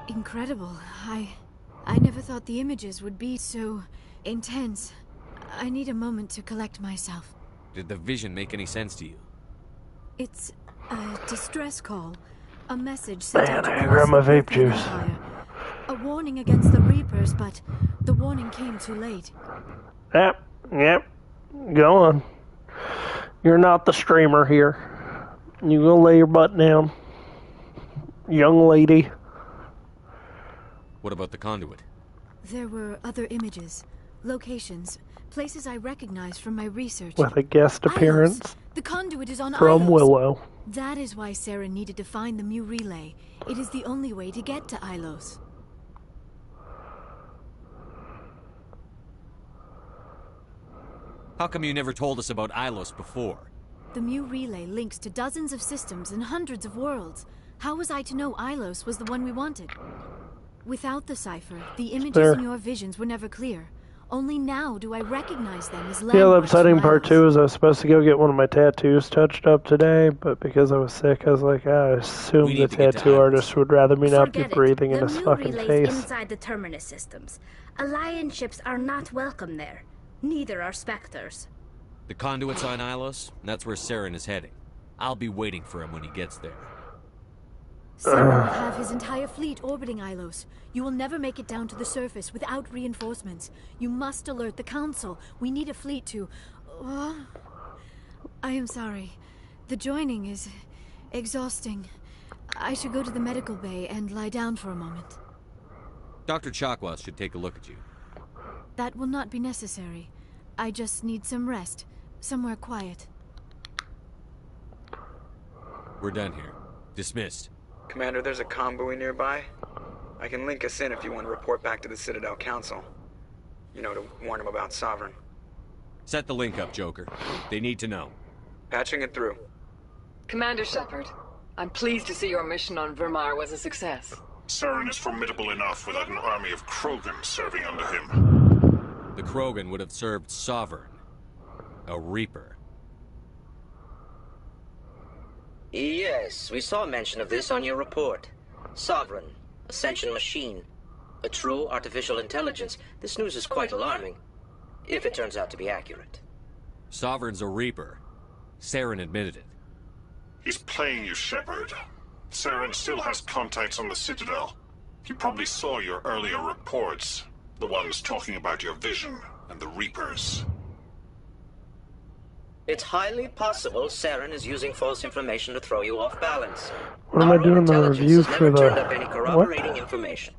Incredible. I never thought the images would be so intense. I need a moment to collect myself.
Did the vision make any sense to you?
It's a distress call. A message sent out
Man, I grab my vape juice.
Empire. A warning against the Reapers, but the warning came too late.
Yep. Go on. You're not the streamer here. You go lay your butt down. Young lady.
What about the conduit?
There were other images, locations, places I recognized from my research.
With a guest appearance.
Ilos. The conduit is on
from
Ilos.
Willow.
That is why Saren needed to find the Mu relay. It is the only way to get to Ilos.
How come you never told us about Ilos before?
The Mu relay links to dozens of systems and hundreds of worlds. How was I to know Ilos was the one we wanted? Without the cipher, the images in your visions were never clear. Only now do I recognize them as landmarks.
Yeah, the upsetting
from
part
Ilos.
too is I was supposed to go get one of my tattoos touched up today, but because I was sick, I was like, I assume the tattoo artist would rather me not be
Forget it.
breathing in
The
his
Mu
fucking
relay's
face.
inside the Terminus systems. Alliance ships are not welcome there. Neither are Spectres.
The conduit's on Ilos, and that's where Saren is heading. I'll be waiting for him when he gets there.
Saren will have his entire fleet orbiting Ilos. You will never make it down to the surface without reinforcements. You must alert the Council. We need a fleet to... I am sorry. The joining is exhausting. I should go to the medical bay and lie down for a moment.
Dr. Chakwas should take a look at you.
That will not be necessary. I just need some rest. Somewhere quiet.
We're done here. Dismissed.
Commander, there's a convoy nearby. I can link us in if you want to report back to the Citadel Council. You know, to warn him about Sovereign.
Set the link up, Joker. They need to know.
Patching it through.
Commander Shepard, I'm pleased to see your mission on Vermar was a success.
Saren is formidable enough without an army of Krogan serving under him.
The Krogan would have served Sovereign. A Reaper.
Yes, we saw mention of this on your report. Sovereign, Ascension machine, a true artificial intelligence. This news is quite alarming, if it turns out to be accurate.
Sovereign's a Reaper. Saren admitted it.
He's playing you, Shepard. Saren still has contacts on the Citadel. He probably saw your earlier reports. The ones talking about your vision and the Reapers.
It's highly possible Saren is using false information to throw you off balance.
What am I doing the review for the...
Turned up any corroborating information.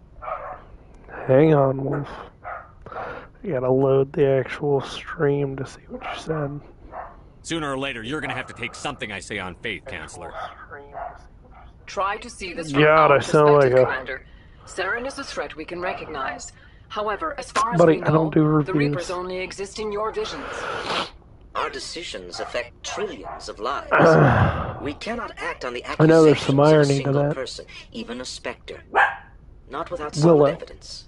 Hang on, Wolf. I gotta load the actual stream to see what you said.
Sooner or later, you're gonna have to take something I say on faith, Counselor.
Try to see this
from our perspective,
Commander. Saren is a threat we can recognize. However, as far as
Buddy,
we know,
I don't do
the
reviews.
Reapers only exist in your visions.
Our decisions affect trillions of lives. We cannot act on the
I know there's some
accusations of a
irony to
single
that.
person, even a specter. Not without
Willow,
solid evidence.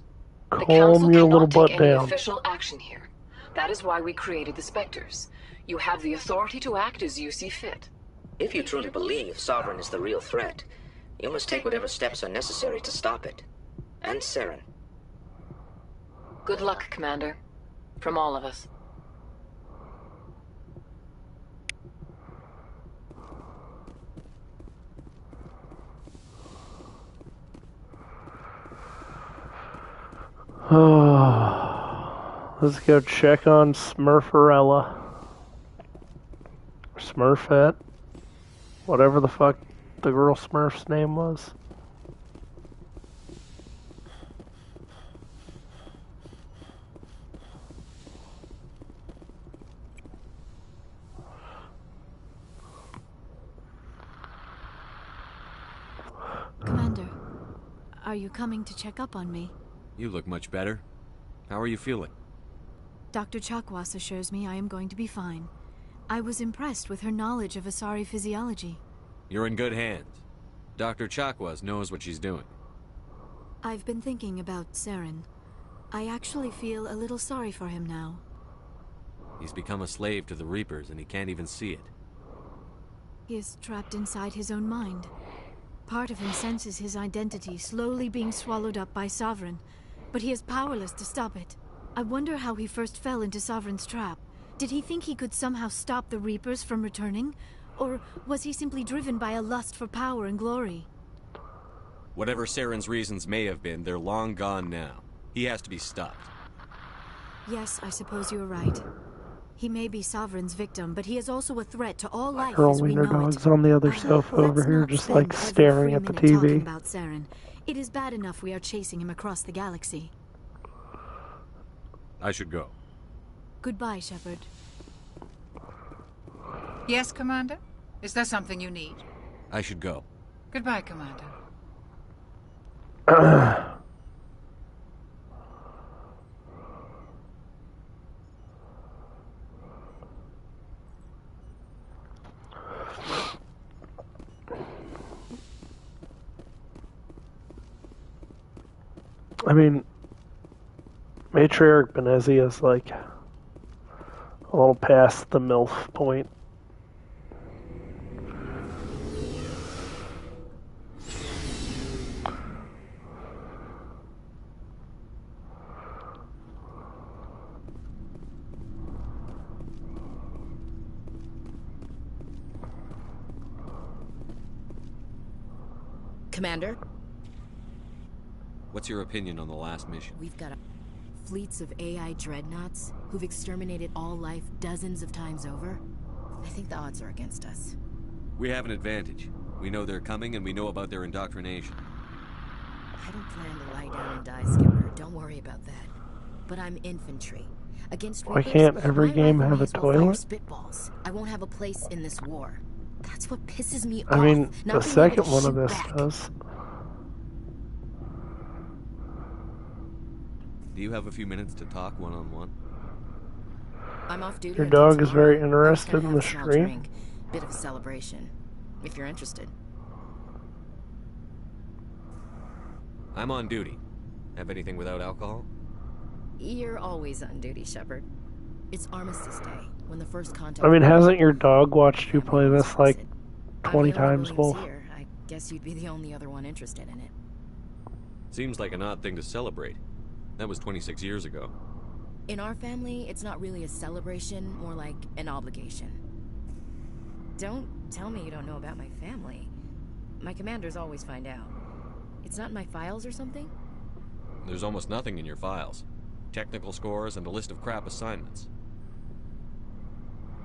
calm your little butt
Take any
down.
official action here. That is why we created the Spectres. You have the authority to act as you see fit.
If you truly believe Sovereign is the real threat, you must take whatever steps are necessary to stop it. And Saren.
Good luck, Commander. From all of us.
Let's go check on Smurferella. Smurfette. Whatever the fuck the girl Smurf's name was.
Commander, are you coming to check up on me?
You look much better. How are you feeling?
Dr. Chakwas assures me I am going to be fine. I was impressed with her knowledge of Asari physiology.
You're in good hands. Dr. Chakwas knows what she's doing.
I've been thinking about Saren. I actually feel a little sorry for him now.
He's become a slave to the Reapers and he can't even see it.
He is trapped inside his own mind. Part of him senses his identity slowly being swallowed up by Sovereign, but he is powerless to stop it. I wonder how he first fell into Sovereign's trap. Did he think he could somehow stop the Reapers from returning? Or was he simply driven by a lust for power and glory?
Whatever Saren's reasons may have been, they're long gone now. He has to be stopped.
Yes, I suppose you're right. He may be Sovereign's victim, but he is also a threat to all life
Girl
as we
wiener
know it.
dog's on the other sofa over here, just like staring at the TV.
About Saren. It is bad enough we are chasing him across the galaxy.
I should go.
Goodbye, Shepard.
Yes, Commander? Is there something you need?
I should go.
Goodbye, Commander.
I mean, Matriarch Benezi is like a little past the MILF point.
Commander?
What's your opinion on the last mission?
We've got fleets of AI dreadnoughts who've exterminated all life dozens of times over. I think the odds are against us.
We have an advantage. We know they're coming and we know about their indoctrination.
I don't plan to lie down and die, Skipper. Don't worry about that. But I'm infantry. Against
Why
Reapers,
can't every
my
game
rifle
have
may
a
as well fire
toilet?
spitballs. I won't have a place in this war. That's what pisses me off.
I mean,
not
the
being able
second
to
one of
shoot
this
back.
does.
Do you have a few minutes to talk one-on-one?
I'm off duty.
Your
until
dog is very
tomorrow. I was
interested
gonna
in
have
the
a small
stream.
drink. Bit of a celebration. If you're interested.
I'm on duty. Have anything without alcohol?
You're always on duty, Shepard. It's Armistice Day, when the first contact...
I mean, hasn't your dog watched you play this like 20 times, Wolf?
Here. I guess you'd be the only other one interested in it.
Seems like an odd thing to celebrate. That was 26 years ago.
In our family, it's not really a celebration, more like an obligation. Don't tell me you don't know about my family. My commanders always find out. It's not in my files or something?
There's almost nothing in your files. Technical scores and a list of crap assignments.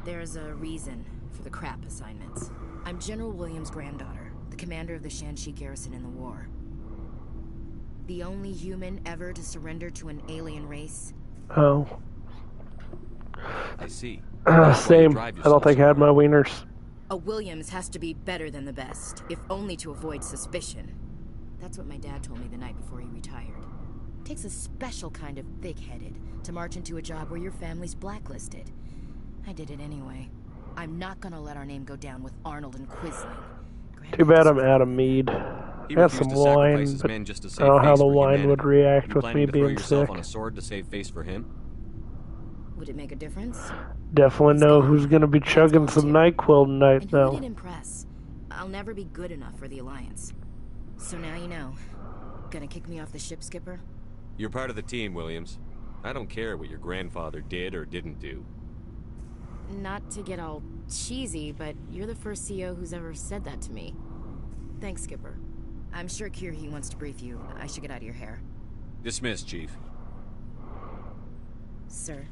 There's a reason for the crap assignments. I'm General Williams' granddaughter, the commander of the Shanxi garrison in the war. The only human ever to surrender to an alien race.
Oh.
I see.
Same. I don't think I had my wieners.
A Williams has to be better than the best, if only to avoid suspicion. That's what my dad told me the night before he retired. Takes a special kind of thick-headed to march into a job where your family's blacklisted. I did it anyway. I'm not gonna let our name go down with Arnold and Quisling.
Too bad I'm out of mead. I got some wine, but I don't know how the wine would react with me being sick.
On a sword to save face for him?
Would it make a difference?
Definitely know who's gonna be chugging some NyQuil tonight, though.
Who would it impress? I'll never be good enough for the Alliance. So now you know. Gonna kick me off the ship, Skipper?
You're part of the team, Williams. I don't care what your grandfather did or didn't do.
Not to get all cheesy, but you're the first CO who's ever said that to me. Thanks, Skipper. I'm sure Kirhi wants to brief you. I should get out of your hair.
Dismissed, Chief.
Sir.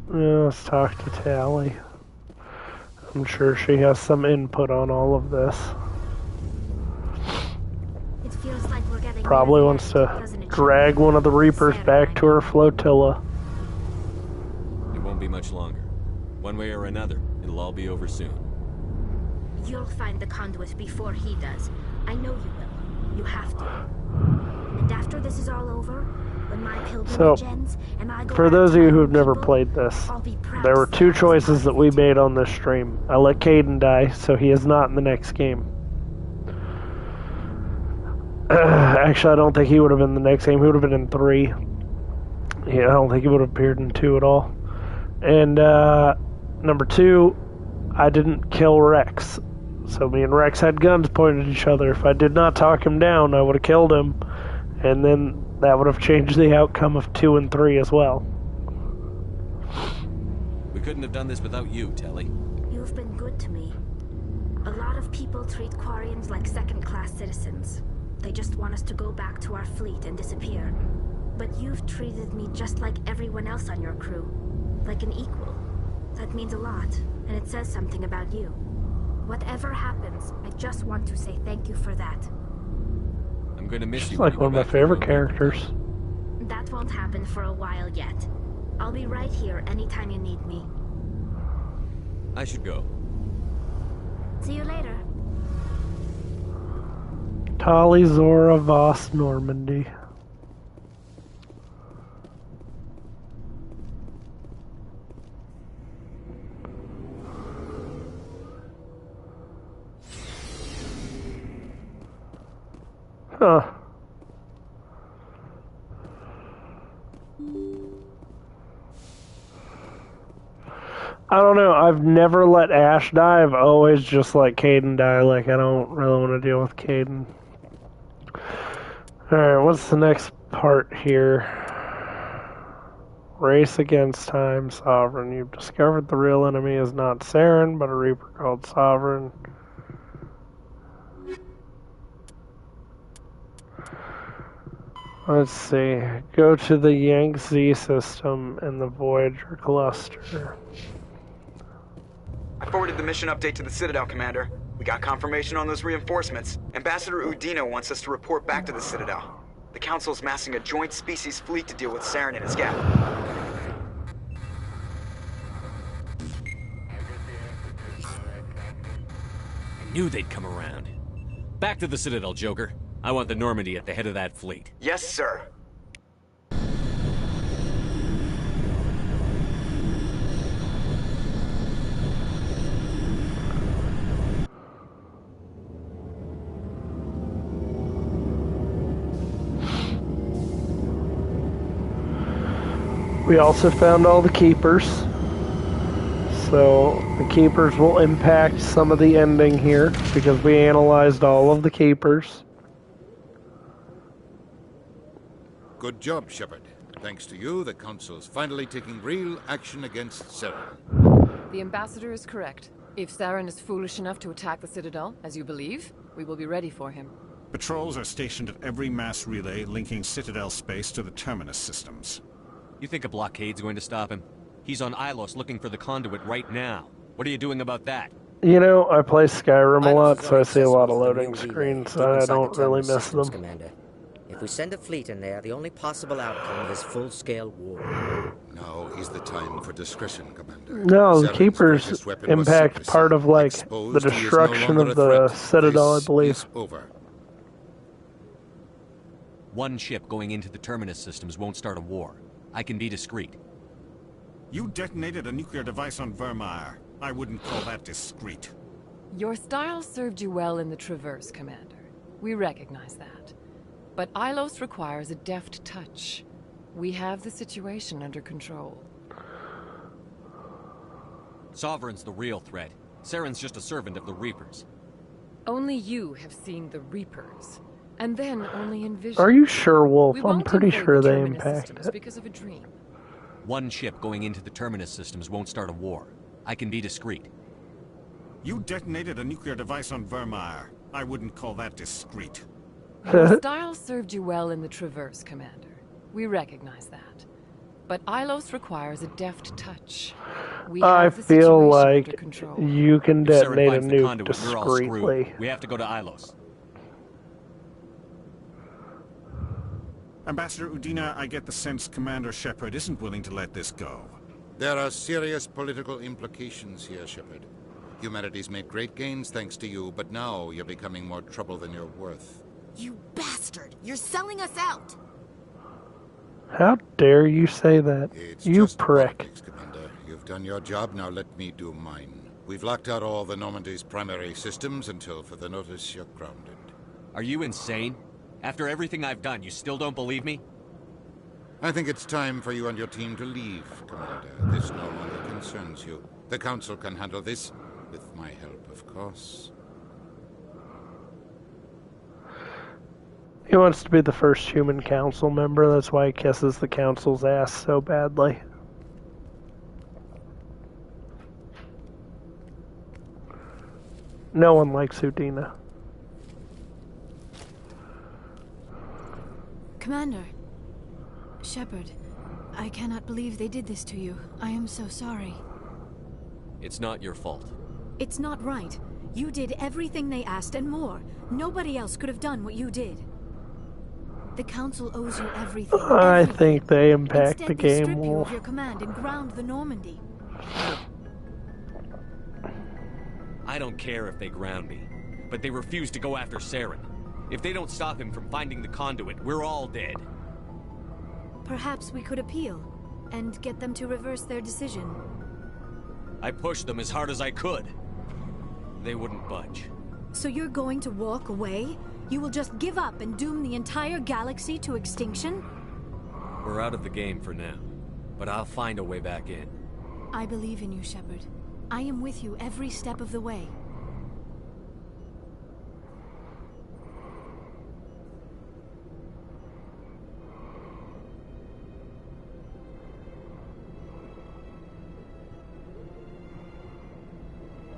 Let's talk to Tally. I'm sure she has some input on all of this.
It feels like we're getting
Probably wants to drag one of the Reapers back to her flotilla.
It won't be much longer. One way or another, it'll all be over soon.
You'll find the conduit before he does. I know you will. You have to. And after this is all over, when my pilgrimage ends, and I go
for those of you who've never played this, there were two choices that we made on this stream. I let Caden die, so he is not in the next game. Actually, I don't think he would have been in the next game. He would have been in 3. Yeah, I don't think he would have appeared in 2 at all. And number 2, I didn't kill Rex. So me and Rex had guns pointed at each other. If I did not talk him down, I would have killed him. And then that would have changed the outcome of 2 and 3 as well.
We couldn't have done this without you, Telly.
You've been good to me. A lot of people treat Quarians like second-class citizens. They just want us to go back to our fleet and disappear. But you've treated me just like everyone else on your crew. Like an equal. That means a lot, and it says something about you. Whatever happens, I just want to say thank you for that.
I'm gonna miss you.
She's like one of my favorite characters.
That won't happen for a while yet. I'll be right here anytime you need me.
I should go.
See you later.
Tali Zora Voss Normandy. Huh. I don't know. I've never let Ash die. I've always just let Caden die. Like, I don't really want to deal with Caden. Alright, what's the next part here? Race against time, Sovereign. You've discovered the real enemy is not Saren, but a Reaper called Sovereign. Let's see. Go to the Yangtze system and the Voyager cluster.
I forwarded the mission update to the Citadel, Commander. We got confirmation on those reinforcements. Ambassador Udina wants us to report back to the Citadel. The Council's massing a joint species fleet to deal with Saren and his gap.
Knew they'd come around. Back to the Citadel, Joker. I want the Normandy at the head of that fleet.
Yes, sir.
We also found all the keepers. So the keepers will impact some of the ending here because we analyzed all of the keepers.
Good job, Shepard. Thanks to you, the Council's finally taking real action against Saren.
The Ambassador is correct. If Saren is foolish enough to attack the Citadel, as you believe, we will be ready for him.
Patrols are stationed at every mass relay linking Citadel space to the Terminus systems.
You think a blockade's going to stop him? He's on Ilos looking for the conduit right now. What are you doing about that?
You know, I play Skyrim a lot, so I see a lot of loading screens, so I don't really miss them.
Commander. If we send a fleet in there, the only possible outcome is full-scale war.
Now is the time for discretion, Commander.
No, the keepers impact part of, like, the destruction of the Citadel, I believe.
Over.
One ship going into the Terminus systems won't start a war. I can be discreet.
You detonated a nuclear device on Vermeer. I wouldn't call that discreet.
Your style served you well in the Traverse, Commander. We recognize that. But Ilos requires a deft touch. We have the situation under control.
Sovereign's the real threat. Saren's just a servant of the Reapers.
Only you have seen the Reapers. And then only in vision.
Are you sure, Wolf?
We
I'm
won't
pretty
invade
sure
the
they
Terminus
impact
systems
it.
because of a dream.
One ship going into the Terminus systems won't start a war. I can be discreet.
You detonated a nuclear device on Vermeer. I wouldn't call that discreet.
Your style served you well in the Traverse, Commander. We recognize that. But Ilos requires a deft touch. We
I
have the
feel
situation
like
under control.
you can
If Saren
detonate a
finds the
nuke
conduit, we're all screwed.
discreetly.
We have to go to Ilos.
Ambassador Udina, I get the sense Commander Shepard isn't willing to let this go.
There are serious political implications here, Shepard. Humanity's made great gains thanks to you, but now you're becoming more trouble than you're worth.
You bastard! You're selling us out!
How dare you say that?
It's
You
just
prick.
politics, Commander. You've done your job, now let me do mine. We've locked out all the Normandy's primary systems until further notice you're grounded.
Are you insane? After everything I've done, you still don't believe me?
I think it's time for you and your team to leave, Commander. This no longer concerns you. The Council can handle this, with my help, of course.
He wants to be the first human council member, that's why he kisses the council's ass so badly. No one likes Udina.
Commander. Shepard, I cannot believe they did this to you. I am so sorry.
It's not your fault.
It's not right. You did everything they asked and more. Nobody else could have done what you did. The Council owes you everything.
I think they impact
Instead,
the
they
game,
strip you
Wolf.
of your command and ground the Normandy.
I don't care if they ground me, but they refuse to go after Saren. If they don't stop him from finding the conduit, we're all dead.
Perhaps we could appeal and get them to reverse their decision.
I pushed them as hard as I could. They wouldn't budge.
So you're going to walk away? You will just give up and doom the entire galaxy to extinction?
We're out of the game for now, but I'll find a way back in.
I believe in you, Shepard. I am with you every step of the way.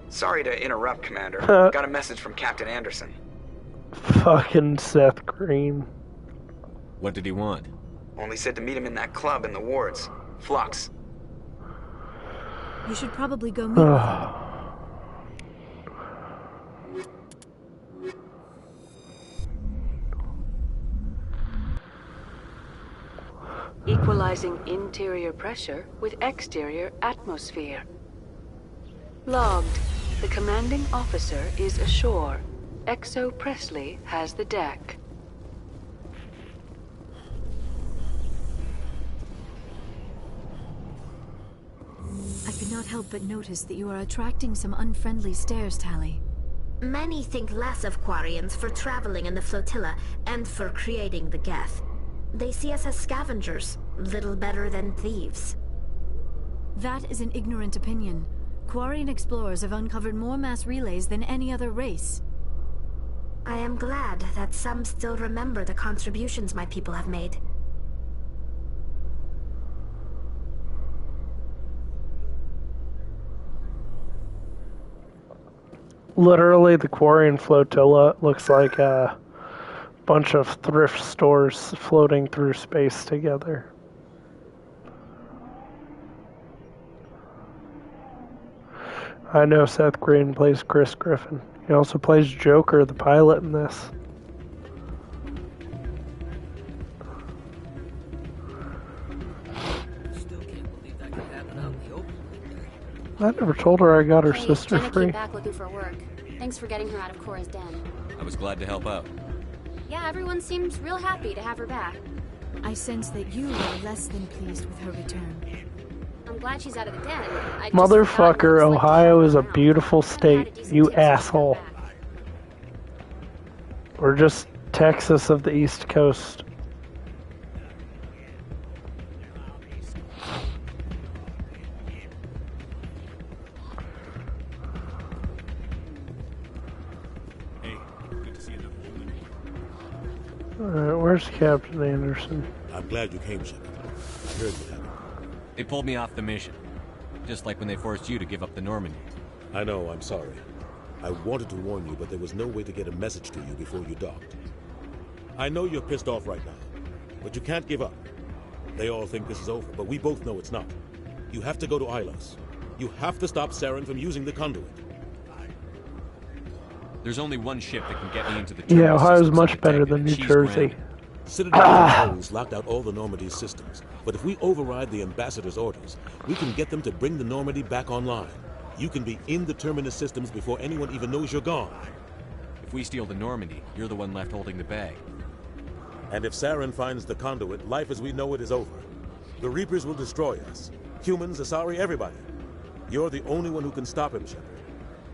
Sorry to interrupt, Commander. Got a message from Captain Anderson.
Fucking Seth Green.
What did he want?
Only said to meet him in that club in the wards. Flux.
You should probably go meet with him.
Equalizing interior pressure with exterior atmosphere. Logged. The commanding officer is ashore. Exo Presley has the deck.
I could not help but notice that you are attracting some unfriendly stares, Tally.
Many think less of Quarians for traveling in the flotilla and for creating the Geth. They see us as scavengers, little better than thieves.
That is an ignorant opinion. Quarian explorers have uncovered more mass relays than any other race.
I am glad that some still remember the contributions my people have made.
Literally, the Quarian flotilla looks like a bunch of thrift stores floating through space together. I know Seth Green plays Chris Griffin. He also plays Joker, the pilot, in this. I never told her I got her sister
Jenna
free.
came back looking for work. Thanks for getting her out of Cora's den.
I was glad to help out.
Yeah, everyone seems real happy to have her back.
I sense that you are less than pleased with her return.
I'm glad she's out of the den.
Motherfucker, Ohio is a beautiful state, you asshole. We're just Texas of the East Coast. Alright, where's Captain Anderson?
I'm glad you came, Shepard. I heard what happened.
They pulled me off the mission. Just like when they forced you to give up the Normandy.
I know, I'm sorry. I wanted to warn you, but there was no way to get a message to you before you docked. I know you're pissed off right now, but you can't give up. They all think this is over, but we both know it's not. You have to go to Ilos. You have to stop Saren from using the conduit.
There's only one ship that can get me into the
Yeah, Ohio's much better than New Jersey.
Citadel controls locked out all the Normandy's systems, but if we override the ambassador's orders, we can get them to bring the Normandy back online. You can be in the Terminus systems before anyone even knows you're gone.
If we steal the Normandy, you're the one left holding the bag.
And if Saren finds the conduit, life as we know it is over. The Reapers will destroy us. Humans, Asari, everybody. You're the only one who can stop him, Shepard.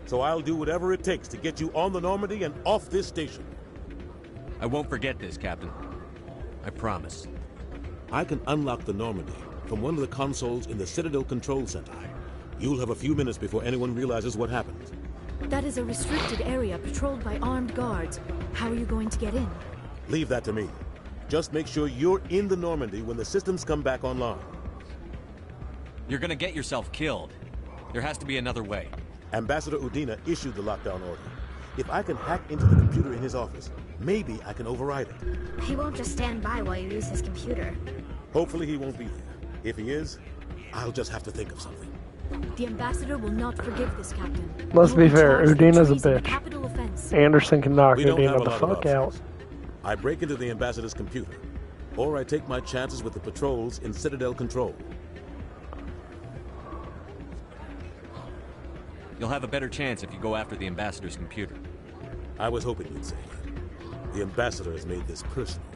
So I'll do whatever it takes to get you on the Normandy and off this station.
I won't forget this, Captain. I promise.
I can unlock the Normandy from one of the consoles in the Citadel Control Center. You'll have a few minutes before anyone realizes what happened.
That is a restricted area patrolled by armed guards. How are you going to get in?
Leave that to me. Just make sure you're in the Normandy when the systems come back online.
You're gonna get yourself killed. There has to be another way.
Ambassador Udina issued the lockdown order. If I can hack into the computer in his office, maybe I can override it.
He won't just stand by while you use his computer.
Hopefully he won't be there. If he is, I'll just have to think of something.
The ambassador will not forgive this, Captain.
Let's be fair, Udina's a bitch.
Capital offense.
Anderson can knock
We don't have
Udina
a
the
lot
fuck
of
out.
options. I break into the ambassador's computer, or I take my chances with the patrols in Citadel Control.
You'll have a better chance if you go after the ambassador's computer.
I was hoping you'd say that. The ambassador has made this personal.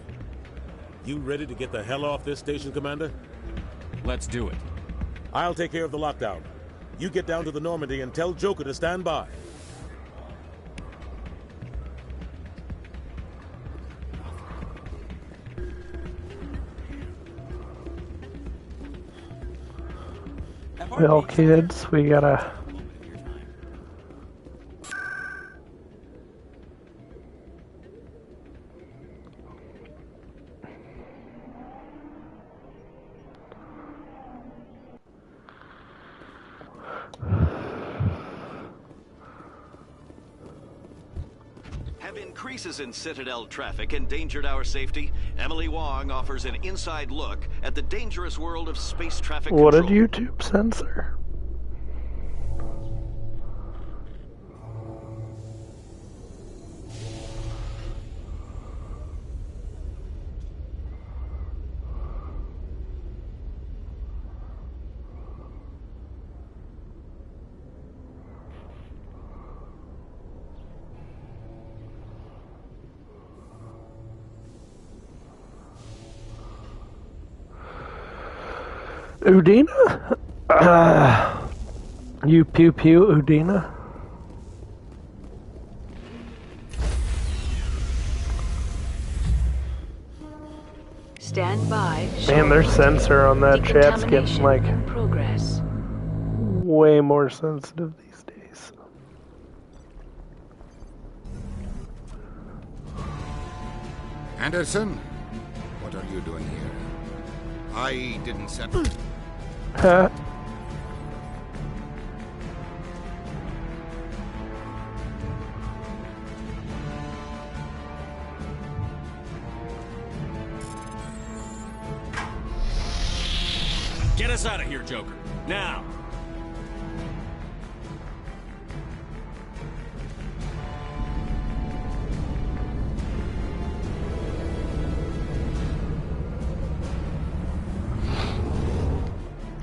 You ready to get the hell off this station, Commander?
Let's do it.
I'll take care of the lockdown. You get down to the Normandy and tell Joker to stand by.
Well, kids, we gotta...
Have increases in Citadel traffic endangered our safety? Emily Wong offers an inside look at the dangerous world of space traffic
What
control.
did YouTube censor? Udina? You pew pew Udina?
Stand by.
Man, their sensor on that chat's getting like
progress.
way more sensitive these days.
Anderson, what are you doing here? I didn't send.
Huh?
Get us out of here, Joker. Now!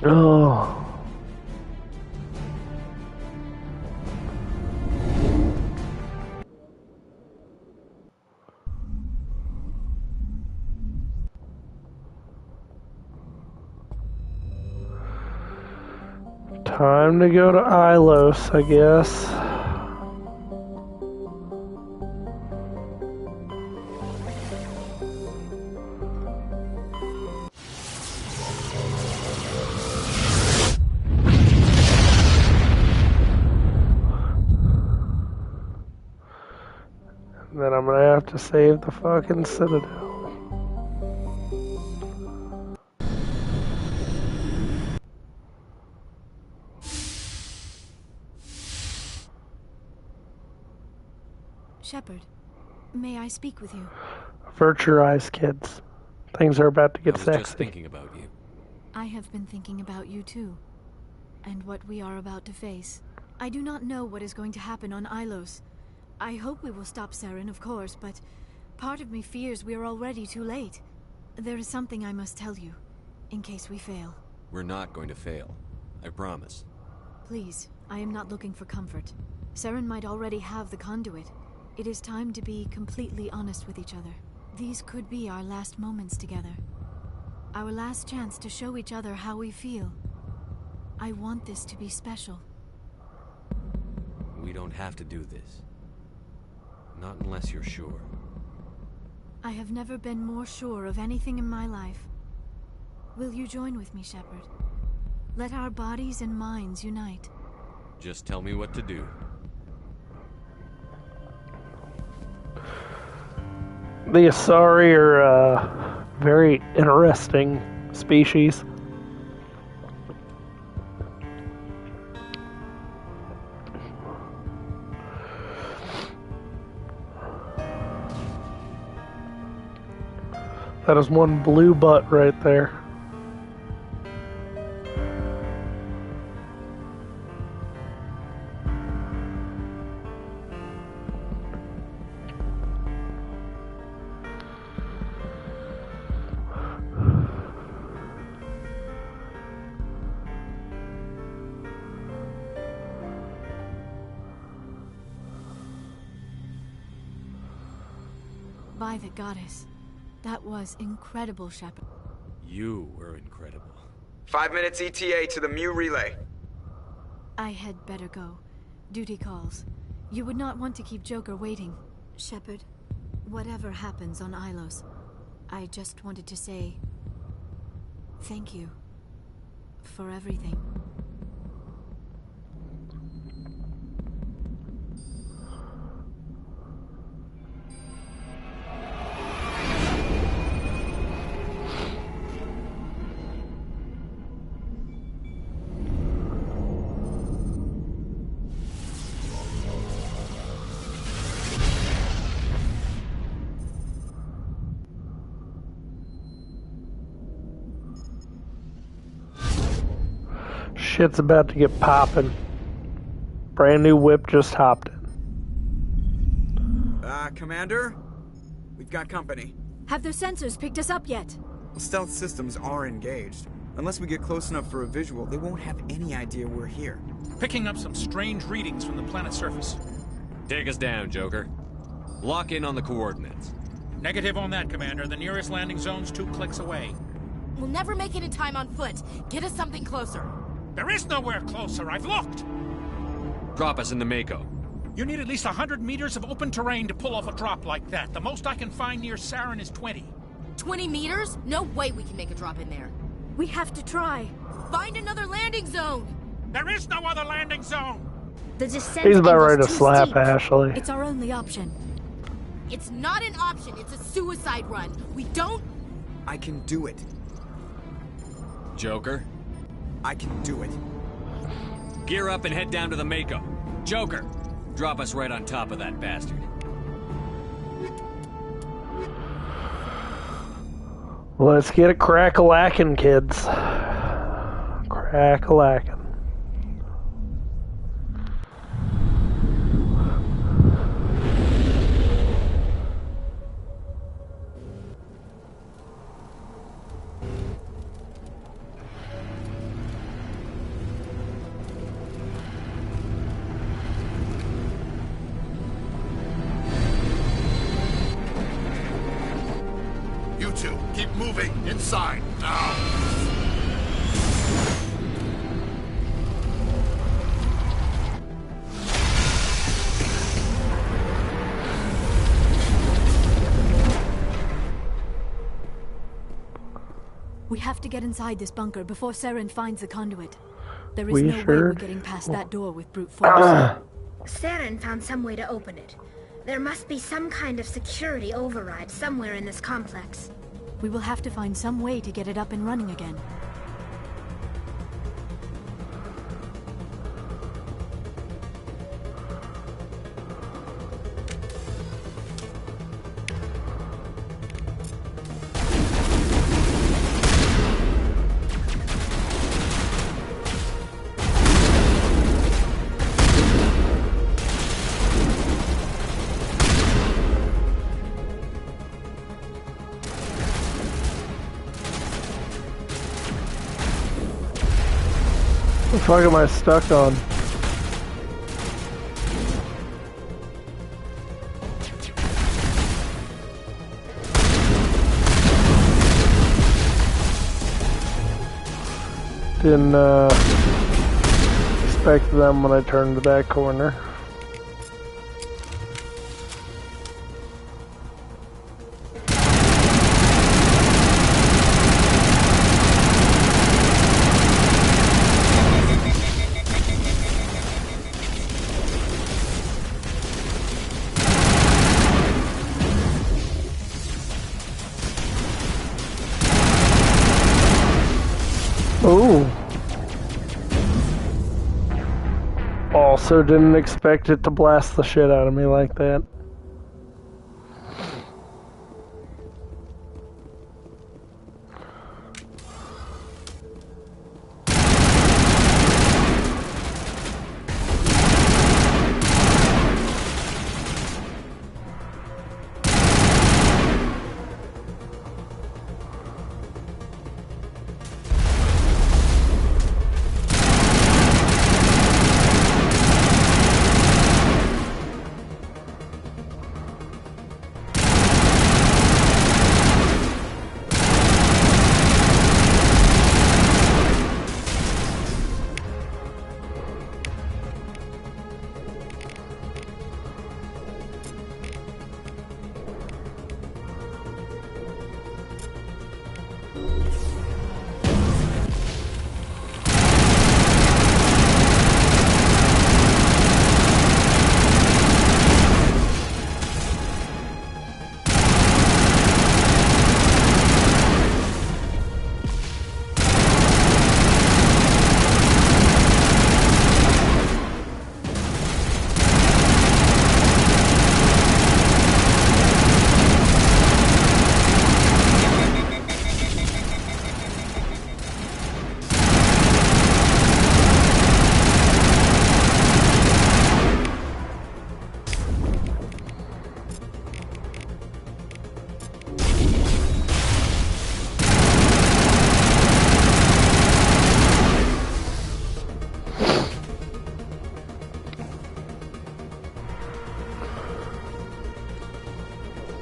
Oh. Time to go to Ilos, I guess. And then I'm gonna have to save the fucking Citadel.
Shepard, may I speak with you?
Avert your eyes, kids. Things are about to get
I was
sexy.
just thinking about you.
I have been thinking about you too, and what we are about to face. I do not know what is going to happen on Ilos. I hope we will stop Saren, of course, but part of me fears we are already too late. There is something I must tell you, in case we fail.
We're not going to fail. I promise.
Please, I am not looking for comfort. Saren might already have the conduit. It is time to be completely honest with each other. These could be our last moments together. Our last chance to show each other how we feel. I want this to be special.
We don't have to do this. Not unless you're sure.
I have never been more sure of anything in my life. Will you join with me, Shepard? Let our bodies and minds unite.
Just tell me what to do.
The Asari are a very interesting species. That is one blue butt right there.
By the goddess. That was incredible, Shepard.
You were incredible.
5 minutes ETA to the Mu relay.
I had better go. Duty calls. You would not want to keep Joker waiting. Shepard, whatever happens on Ilos, I just wanted to say thank you for everything.
Shit's about to get poppin'. Brand new whip just hopped in.
Commander? We've got company.
Have their sensors picked us up yet?
Stealth systems are engaged. Unless we get close enough for a visual, they won't have any idea we're here.
Picking up some strange readings from the planet's surface.
Take us down, Joker. Lock in on the coordinates.
Negative on that, Commander. The nearest landing zone's 2 clicks away.
We'll never make it in time on foot. Get us something closer.
There is nowhere closer. I've looked.
Drop us in the Mako.
You need at least 100 meters of open terrain to pull off a drop like that. The most I can find near Saren is 20.
20 meters? No way we can make a drop in there.
We have to try.
Find another landing zone.
There is no other landing zone.
The descent
He's about
angle's
ready to
too
slap
steep.
Ashley.
It's our only option.
It's not an option. It's a suicide run. We don't...
I can do it.
Joker?
I can do it.
Gear up and head down to the Mako. Joker, drop us right on top of that bastard.
Let's get a crack-a-lackin', kids. Crack-a-lackin'.
You two, keep moving inside now.
We have to get inside this bunker before Saren finds the conduit. There is
We
no way
sure
we're getting past that door with brute force.
Saren found some way to open it. There must be some kind of security override somewhere in this complex.
We will have to find some way to get it up and running again.
What the fuck am I stuck on? Didn't expect them when I turned that corner. Ooh. Also didn't expect it to blast the shit out of me like that.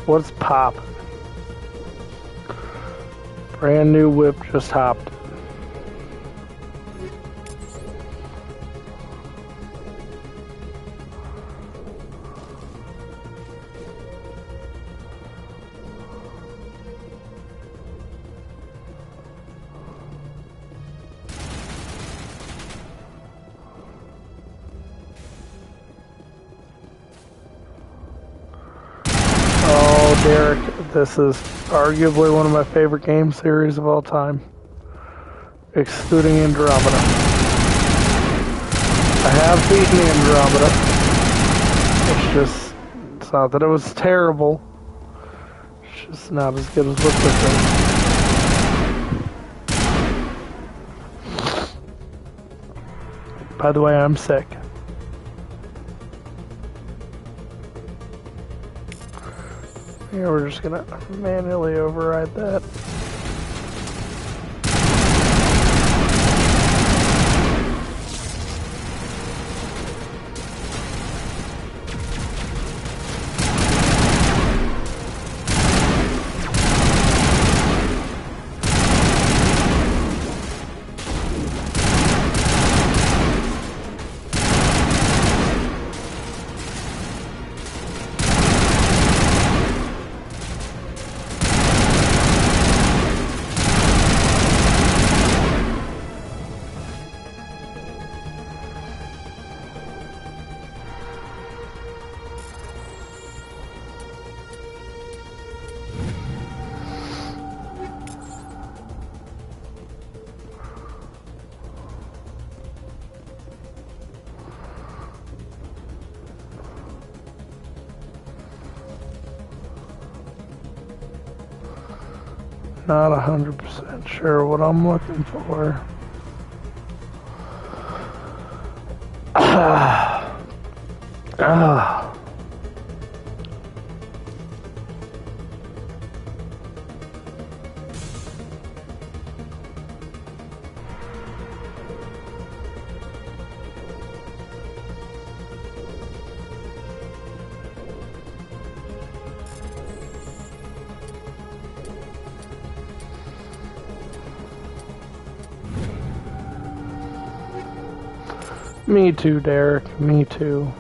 What's pop? Brand new whip just hopped. Derek, this is arguably one of my favorite game series of all time, excluding Andromeda. I have beaten Andromeda. It's not that it was terrible. It's just not as good as what this is. By the way, I'm sick. Yeah, we're just gonna manually override that. Not 100% sure what I'm looking for. Me too, Derek. Me too.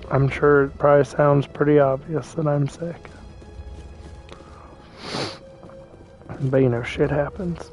I'm sure it probably sounds pretty obvious that I'm sick. But you know, shit happens.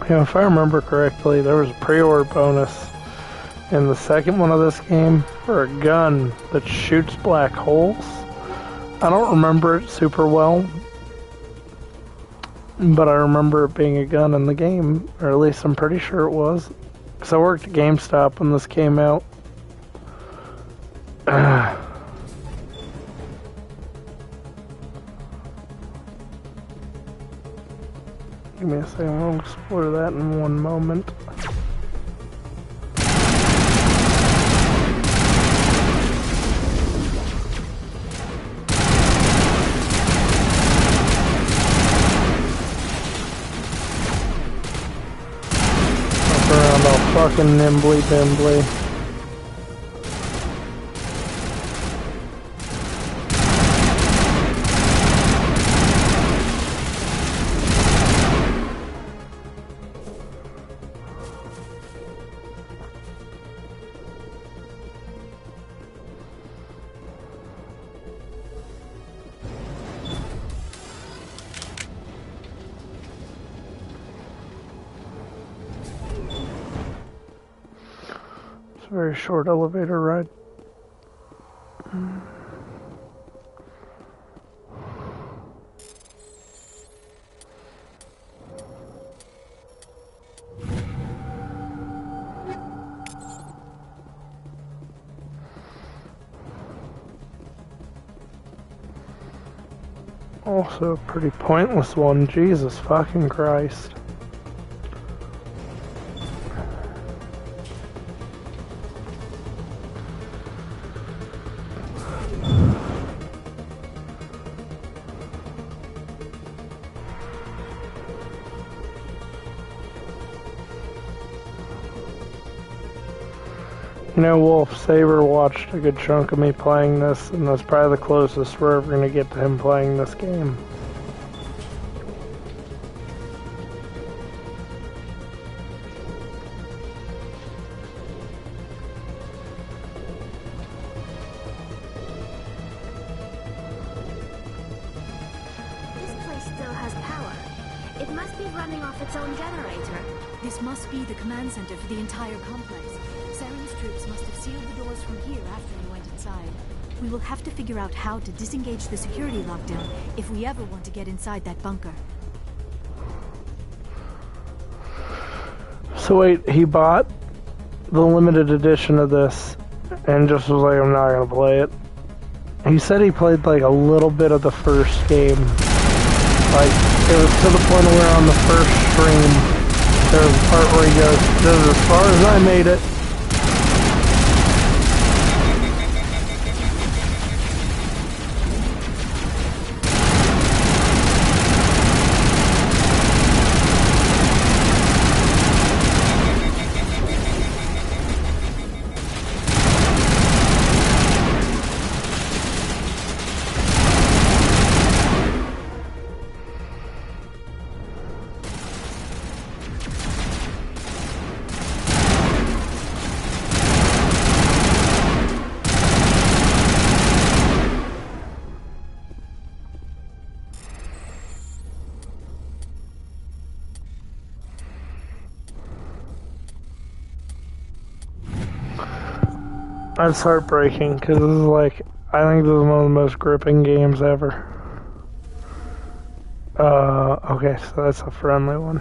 You know, if I remember correctly, there was a pre-order bonus in the second one of this game for a gun that shoots black holes. I don't remember it super well, but I remember it being a gun in the game, or at least I'm pretty sure it was. Because I worked at GameStop when this came out. Give me a second, I'll explore that in one moment. Up around all fucking nimbly-bimbly. a very short elevator ride. Also a pretty pointless one, Jesus fucking Christ. You know, Wolf Saber watched a good chunk of me playing this, and that's probably the closest we're ever going to get to him playing this game.
This place still has power. It must be running off its own generator.
This must be the command center for the entire complex. Saren's troops must have sealed the doors from here after we went inside. We will have to figure out how to disengage the security lockdown if we ever want to get inside that bunker.
So wait, he bought the limited edition of this and just was like, I'm not gonna play it. He said he played like a little bit of the first game. Like, it was to the point where on the first stream, there was a part where he goes, this is as far as I made it. That's heartbreaking, because this is like, I think this is one of the most gripping games ever. Okay, so that's a friendly one.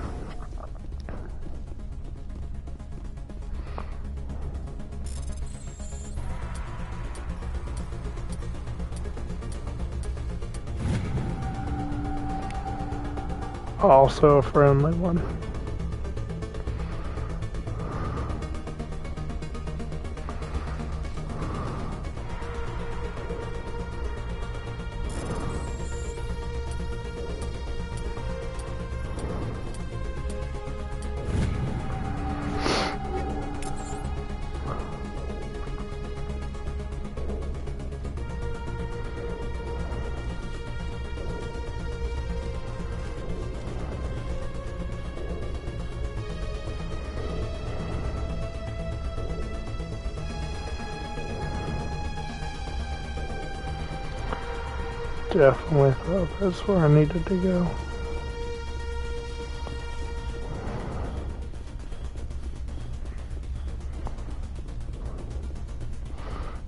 Also a friendly one. Definitely thought that's where I needed to go.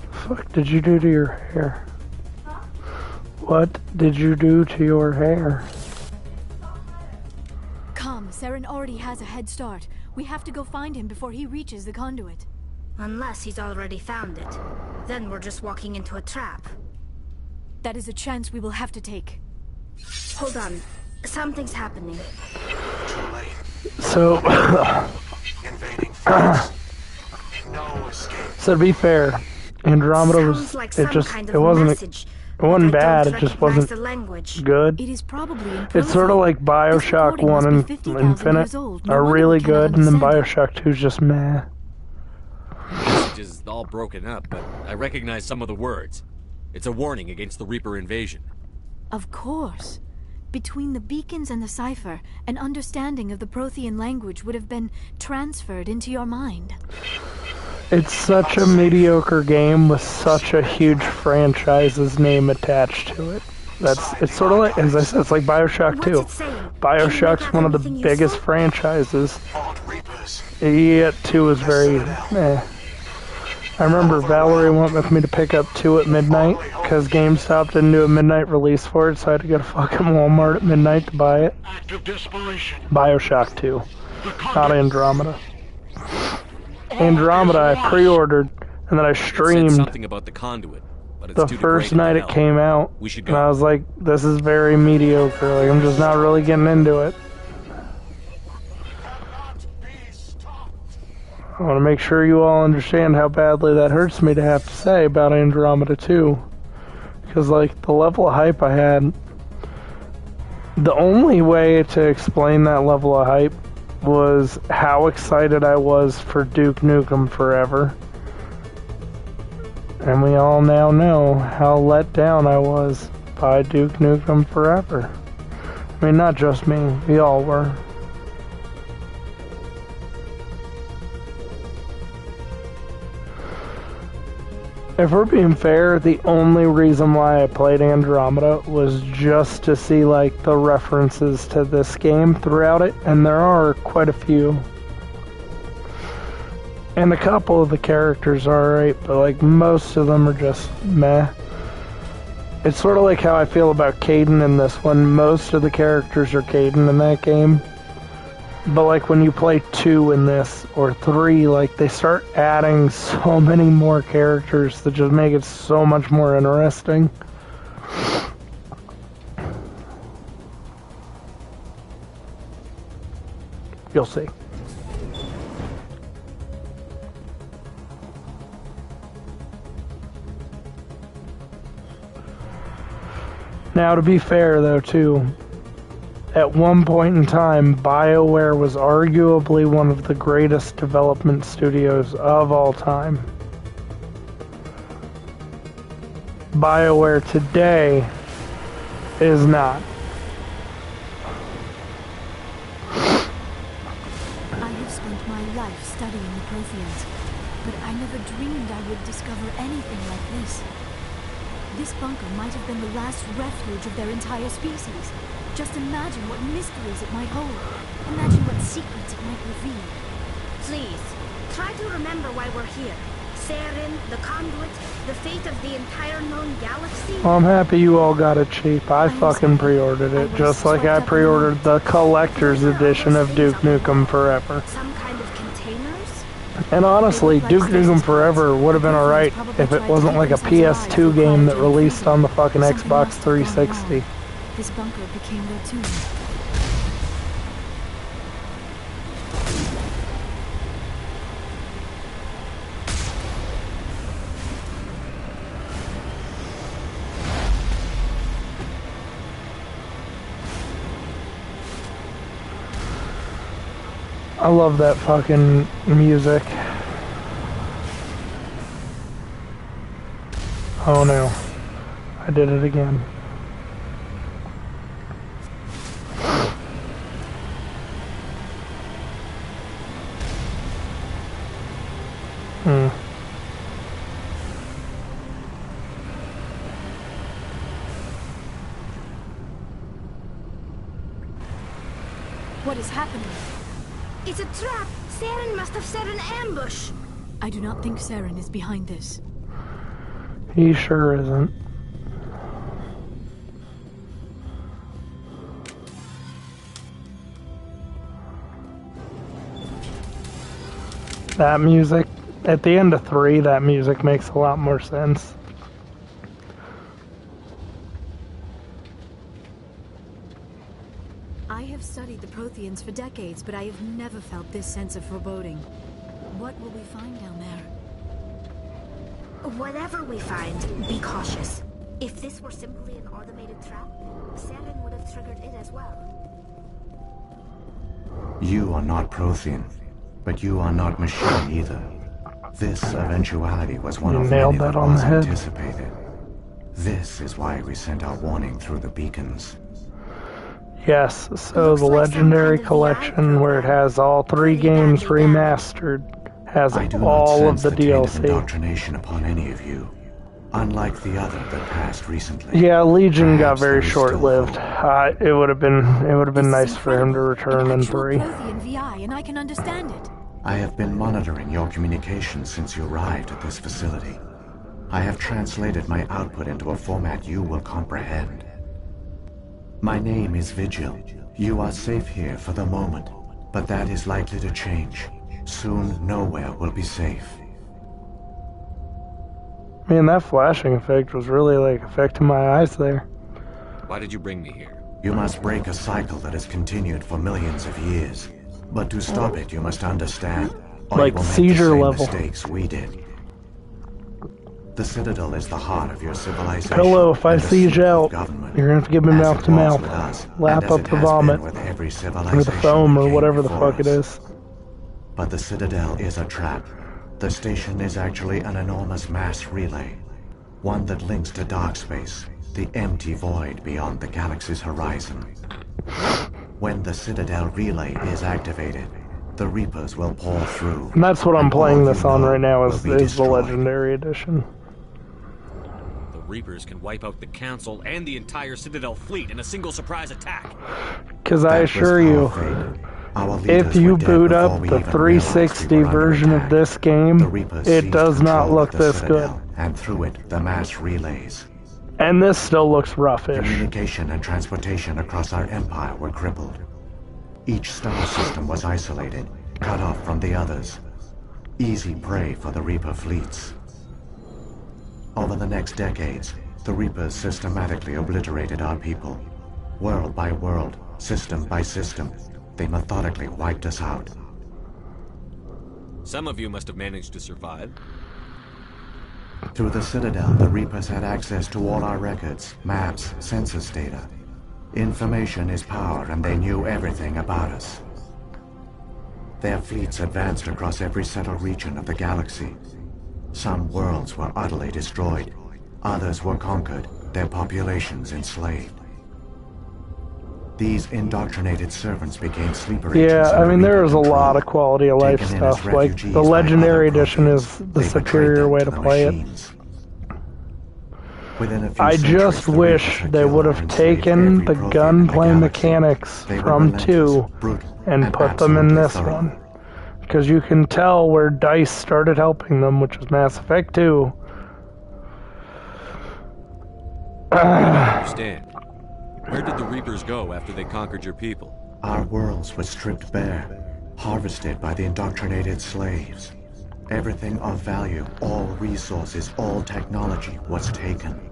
The fuck did you do to your hair? Huh? What did you do to your hair?
Come, Saren already has a head start. We have to go find him before he reaches the conduit.
Unless he's already found it. Then we're just walking into a trap.
That is a chance we will have to take.
Hold on. Something's happening.
So, so to be fair, Andromeda was,
like
it just,
kind of
it wasn't
bad,
it just wasn't good.
It is probably
It's sort of like Bioshock 1 and Infinite are really good, and then Bioshock 2 is just meh.
It is all broken up, but I recognize some of the words. It's a warning against the Reaper invasion.
Of course. Between the beacons and the cipher, an understanding of the Prothean language would have been transferred into your mind.
It's such a mediocre game with such a huge franchise's name attached to it. It's sort of like, as I said, it's like Bioshock 2. Bioshock's one of the biggest franchises. Yet 2 is very meh. I remember Valerie went with me to pick up 2 at midnight because GameStop didn't do a midnight release for it, so I had to go to fucking Walmart at midnight to buy it. BioShock 2, not Andromeda. Andromeda I pre-ordered and then I streamed
something about the conduit, but it's
the
too
first
degraded
night
to
it
help.
came out,
We should
and
go.
I was like, this is very mediocre. Like, I'm just not really getting into it. I want to make sure you all understand how badly that hurts me to have to say about Andromeda 2. Because, like, the level of hype I had, the only way to explain that level of hype was how excited I was for Duke Nukem Forever. And we all now know how let down I was by Duke Nukem Forever. I mean, not just me, we all were. If we're being fair, the only reason why I played Andromeda was just to see, like, the references to this game throughout it, and there are quite a few. And a couple of the characters are alright, but, like, most of them are just meh. It's sort of like how I feel about Caden in this one. Most of the characters are Caden in that game. But, like, when you play 2 in this, or 3, like, they start adding so many more characters that just make it so much more interesting. You'll see. Now, to be fair, though, too, at one point in time, BioWare was arguably one of the greatest development studios of all time. BioWare today is not.
I have spent my life studying the Protheans, but I never dreamed I would discover anything like this. This bunker might have been the last refuge of their entire species. Just imagine what mysteries it might hold. Imagine what secrets it might reveal.
Please, try to remember why we're here. Saren, the Conduit, the fate of the entire known galaxy.
Well, I'm happy you all got it cheap. I fucking pre-ordered it, just like I pre-ordered the collector's edition of Duke Nukem Forever.
Some kind of containers?
And honestly, Duke Nukem Forever would have been alright if it wasn't like a PS2 game that released on the fucking Xbox 360.
This bunker became their tomb.
I love that fucking music. Oh no. I did it again.
What is happening?
It's a trap! Saren must have set an ambush!
I do not think Saren is behind this.
He sure isn't. That music, at the end of 3, that music makes a lot more sense.
I have studied the Protheans for decades, but I have never felt this sense of foreboding. What will we find down there?
Whatever we find, be cautious. If this were simply an automated trap, Saren would have triggered it as well.
You are not Prothean, but you are not machine either. This eventuality was one of many that was anticipated. This is why we sent our warning through the beacons.
Yes, so the Legendary Collection, where it has all 3 games remastered, has all of the DLC.
Indoctrination upon any of you, unlike the other that passed recently.
Yeah, Legion got very short-lived. It would have been nice for him to return in 3.
Prothean VI, and I can understand it.
I have been monitoring your communications since you arrived at this facility. I have translated my output into a format you will comprehend. My name is Vigil. You are safe here for the moment, but that is likely to change. Soon, nowhere will be safe.
Man, that flashing effect was really, like, affecting my eyes there.
Why did you bring me here?
You must break a cycle that has continued for millions of years. But to stop it, you must understand.
Like seizure level.
Mistakes we did. The Citadel is the heart of your civilization.
Pillow, if I siege out, you're gonna have to give me mouth to mouth. Lap up the vomit. Or the foam, or whatever the fuck it is.
But the Citadel is a trap. The station is actually an enormous mass relay. One that links to dark space, the empty void beyond the galaxy's horizon. When the Citadel relay is activated, the Reapers will pour through.
And that's what I'm playing this on right now, is the Legendary Edition.
The Reapers can wipe out the Council and the entire Citadel fleet in a single surprise attack.
Because I assure you, if you boot up the 360 version of this game, it does not look this good.
And through it, the mass relays.
And this still looks roughish.
Communication and transportation across our empire were crippled. Each star system was isolated, cut off from the others. Easy prey for the Reaper fleets. Over the next decades, the Reapers systematically obliterated our people. World by world, system by system, they methodically wiped us out.
Some of you must have managed to survive.
Through the Citadel, the Reapers had access to all our records, maps, census data. Information is power, and they knew everything about us. Their fleets advanced across every settled region of the galaxy. Some worlds were utterly destroyed. Others were conquered, their populations enslaved. These indoctrinated servants became sleeper agents.
Yeah, I mean, there is a lot of quality of life stuff. Like, the Legendary Edition is the superior way to play it. I just wish they would have taken the gunplay mechanics from 2 and put them in this one. Because you can tell where DICE started helping them, which was Mass Effect 2.
I understand. Where did the Reapers go after they conquered your people?
Our worlds were stripped bare, harvested by the indoctrinated slaves. Everything of value, all resources, all technology was taken.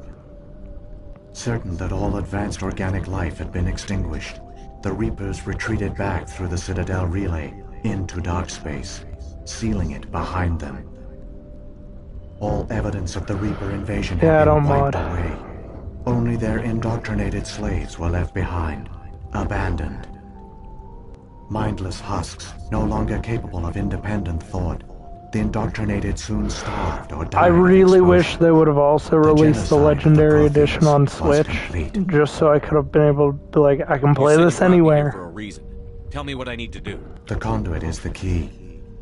Certain that all advanced organic life had been extinguished, the Reapers retreated back through the Citadel relay into dark space, sealing it behind them. All evidence of the Reaper invasion had been wiped away. Only their indoctrinated slaves were left behind, abandoned. Mindless husks, no longer capable of independent thought. The indoctrinated soon starved or died.
I really wish they would have also released the Legendary Edition on Switch, just so I could have been able to be like, I can play this anywhere.
For a reason. Tell me what I need to do.
The conduit is the key.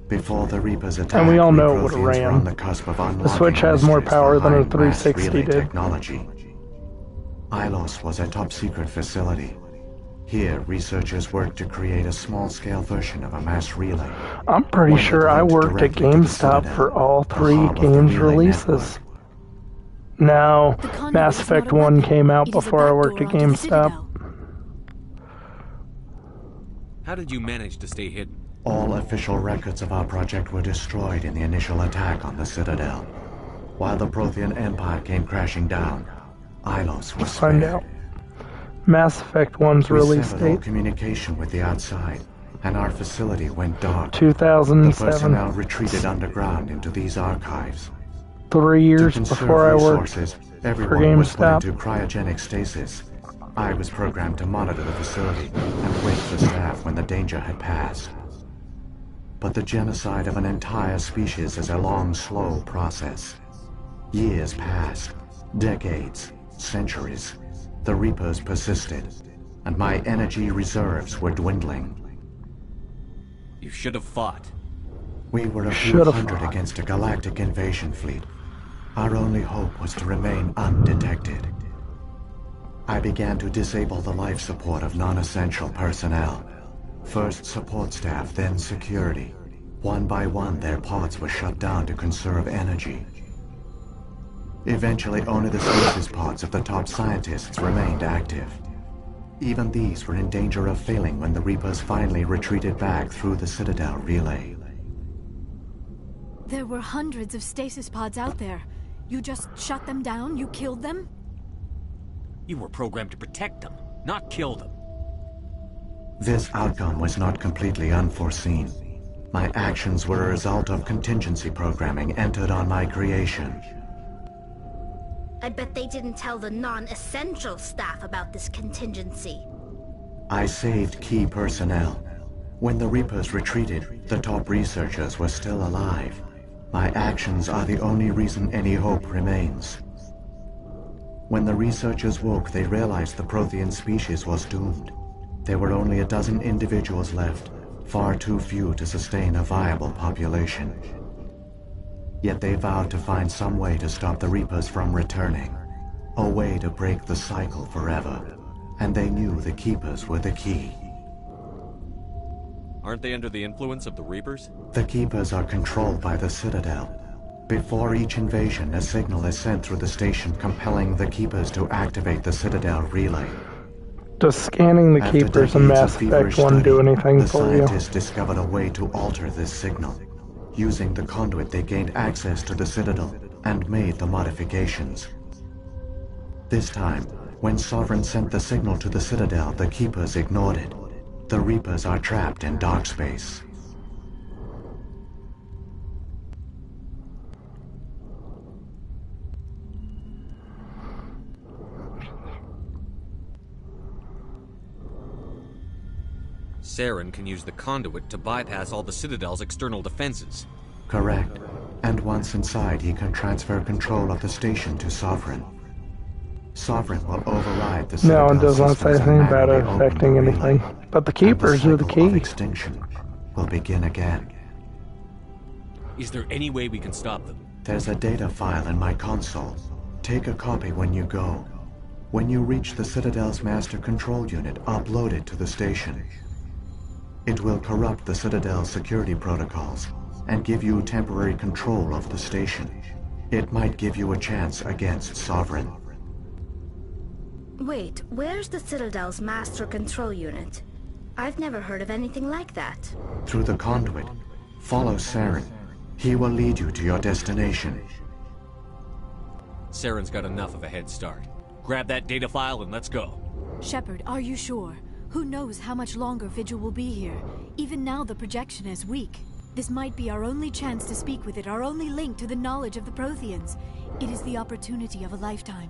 Before the Reapers attacked,
and we all know it would have
ran.
The Switch has more power than a 360 did.
Technology. Ilos was a top-secret facility. Here, researchers worked to create a small-scale version of a mass relay.
I'm pretty sure I worked at GameStop for all 3 games releases. Now, Mass Effect 1 came out before I worked at GameStop.
How did you manage to stay hidden?
All official records of our project were destroyed in the initial attack on the Citadel. While the Prothean Empire came crashing down, Ilos was spared.
Find out. Mass Effect 1's release date.
All communication with the outside, and our facility went dark.
2007.
The personnel retreated underground into these archives.
3 years before I worked for
everyone was put
GameStop.
into cryogenic stasis. I was programmed to monitor the facility and wait for staff when the danger had passed. But the genocide of an entire species is a long, slow process. Years passed, decades, centuries. The Reapers persisted, and my energy reserves were dwindling.
You should have fought.
We were a few hundred against a galactic invasion fleet. Our only hope was to remain undetected. I began to disable the life support of non-essential personnel. First support staff, then security. One by one, their pods were shut down to conserve energy. Eventually, only the stasis pods of the top scientists remained active. Even these were in danger of failing when the Reapers finally retreated back through the Citadel relay.
There were hundreds of stasis pods out there. You just shut them down? You killed them?
You were programmed to protect them, not kill them.
This outcome was not completely unforeseen. My actions were a result of contingency programming entered on my creation.
I bet they didn't tell the non-essential staff about this contingency.
I saved key personnel. When the Reapers retreated, the top researchers were still alive. My actions are the only reason any hope remains. When the researchers woke, they realized the Prothean species was doomed. There were only a dozen individuals left, far too few to sustain a viable population. Yet they vowed to find some way to stop the Reapers from returning, a way to break the cycle forever, and they knew the Keepers were the key.
Aren't they under the influence of the Reapers?
The Keepers are controlled by the Citadel. Before each invasion, a signal is sent through the station compelling the Keepers to activate the Citadel relay.
Does scanning the Keepers in Mass Effect 1 do anything for you?
The scientists discovered a way to alter this signal. Using the conduit, they gained access to the Citadel and made the modifications. This time, when Sovereign sent the signal to the Citadel, the Keepers ignored it. The Reapers are trapped in dark space.
Saren can use the conduit to bypass all the Citadel's external defenses.
Correct. And once inside, he can transfer control of the station to Sovereign. Sovereign will override the Citadel.
No, it does not say anything about it affecting anything. But the Keepers are the key.
Extinction will begin again.
Is there any way we can stop them?
There's a data file in my console. Take a copy when you go. When you reach the Citadel's master control unit, upload it to the station. It will corrupt the Citadel's security protocols and give you temporary control of the station. It might give you a chance against Sovereign.
Wait, where's the Citadel's master control unit? I've never heard of anything like that.
Through the conduit, follow Saren. He will lead you to your destination.
Saren's got enough of a head start. Grab that data file and let's go.
Shepard, are you sure? Who knows how much longer Vigil will be here? Even now the projection is weak. This might be our only chance to speak with it, our only link to the knowledge of the Protheans. It is the opportunity of a lifetime.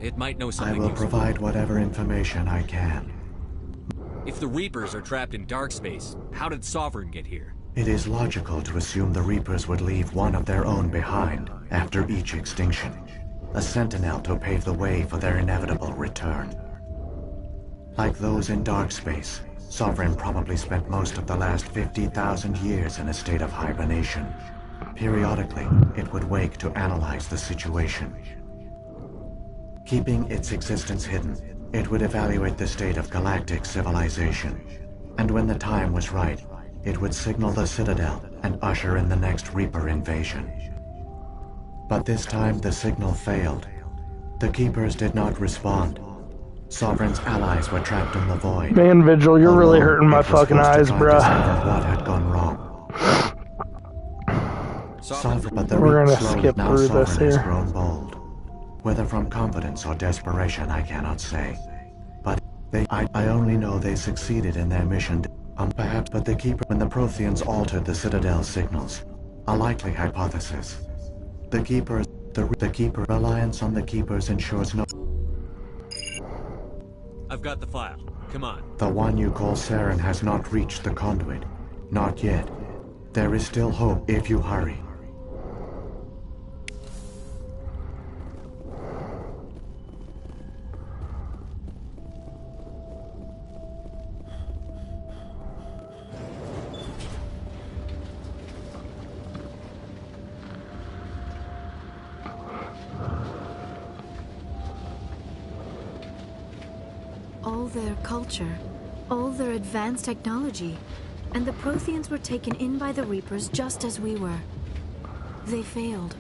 It might know something
I will
useful.
provide whatever information I can.
If the Reapers are trapped in dark space, how did Sovereign get here?
It is logical to assume the Reapers would leave one of their own behind after each extinction. A sentinel to pave the way for their inevitable return. Like those in dark space, Sovereign probably spent most of the last 50,000 years in a state of hibernation. Periodically, it would wake to analyze the situation. Keeping its existence hidden, it would evaluate the state of galactic civilization. And when the time was right, it would signal the Citadel and usher in the next Reaper invasion. But this time the signal failed. The Keepers did not respond. Sovereign's allies were trapped in the void.
Man, Vigil, you're really hurting my fucking eyes, bruh.
What had gone wrong? But the
We're gonna
slowly,
skip
now
through this
Sovereign has
here.
grown bold. Whether from confidence or desperation, I cannot say. But I only know they succeeded in their mission. Perhaps, but the Keeper, when the Protheans altered the Citadel's signals, a likely hypothesis. The Keeper reliance on the Keepers ensures no.
I've got the file. Come on.
The one you call Saren has not reached the conduit. Not yet. There is still hope if you hurry.
All their culture, all their advanced technology, And the Protheans were taken in by the Reapers just as we were. They failed.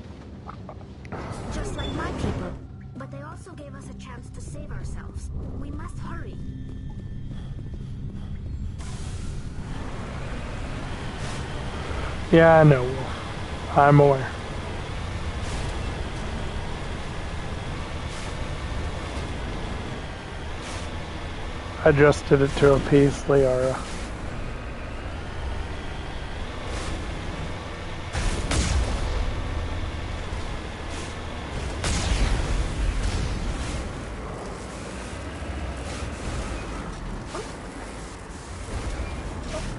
Just like my people. But they also gave us a chance to save ourselves. We must hurry.
Yeah, I know, Wolf. I'm aware. I just did it to appease Liara.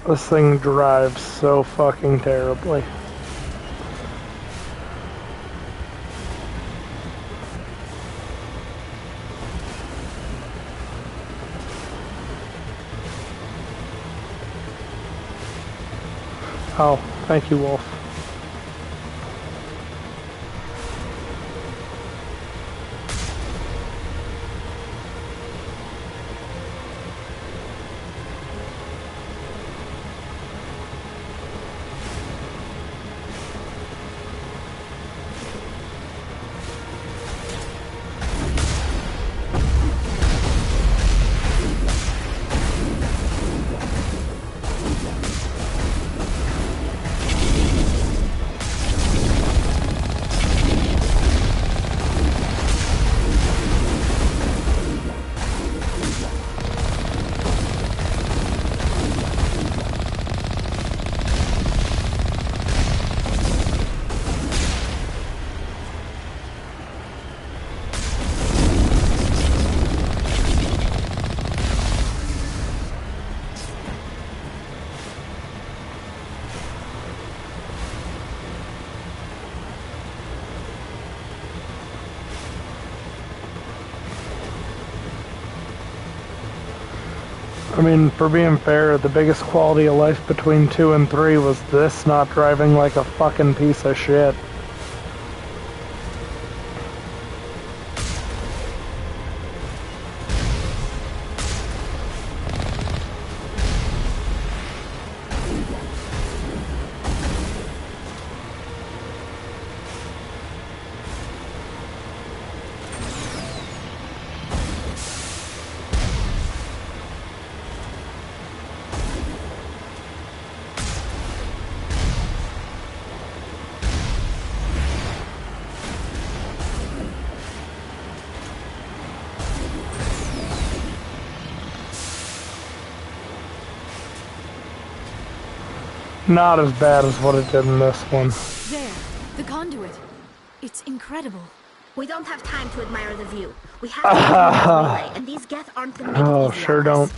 This thing drives so fucking terribly. Oh, thank you, Wolf. I mean, for being fair, the biggest quality of life between 2 and 3 was this not driving like a fucking piece of shit. Not as bad as what it did in this one.
There, the conduit. It's incredible.
We don't have time to admire the view. We have to get the relay, and these Geth aren't gonna make it
Oh,
easy
sure
on us.
don't.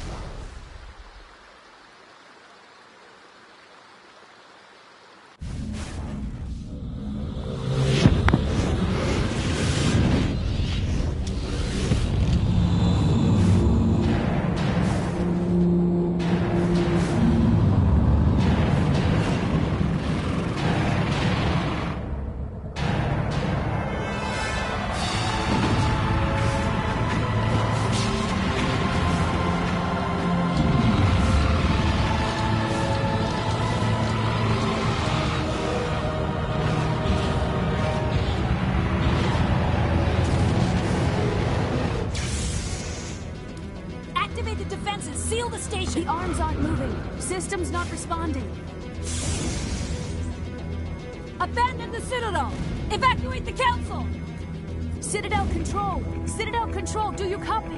Activate the defenses! Seal the station! The arms aren't moving. Systems not responding. Abandon the Citadel! Evacuate the Council! Citadel Control! Citadel Control, do you copy?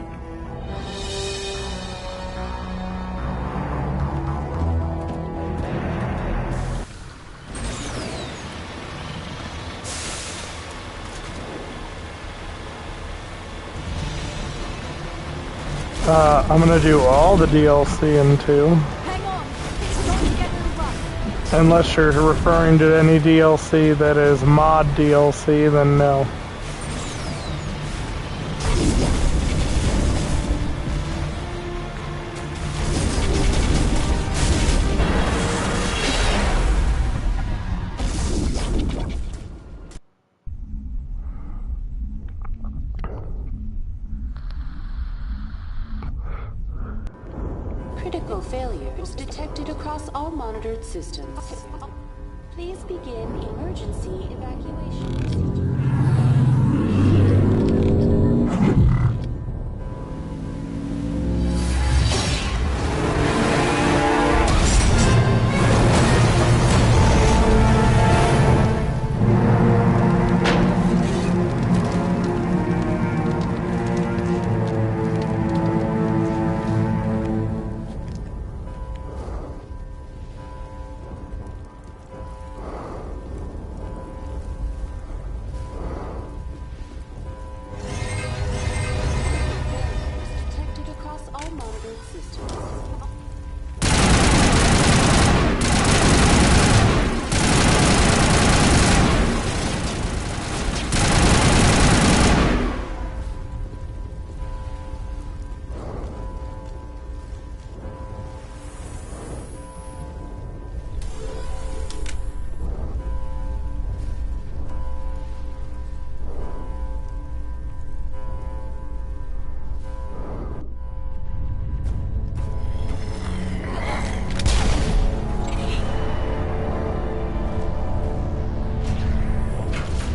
I'm gonna do all the DLC in 2.
Hang on! Things are going to get really rough.
Unless you're referring to any DLC that is mod DLC, then no.
Critical Mechanical failures detected across all monitored systems. Please begin emergency evacuation procedure.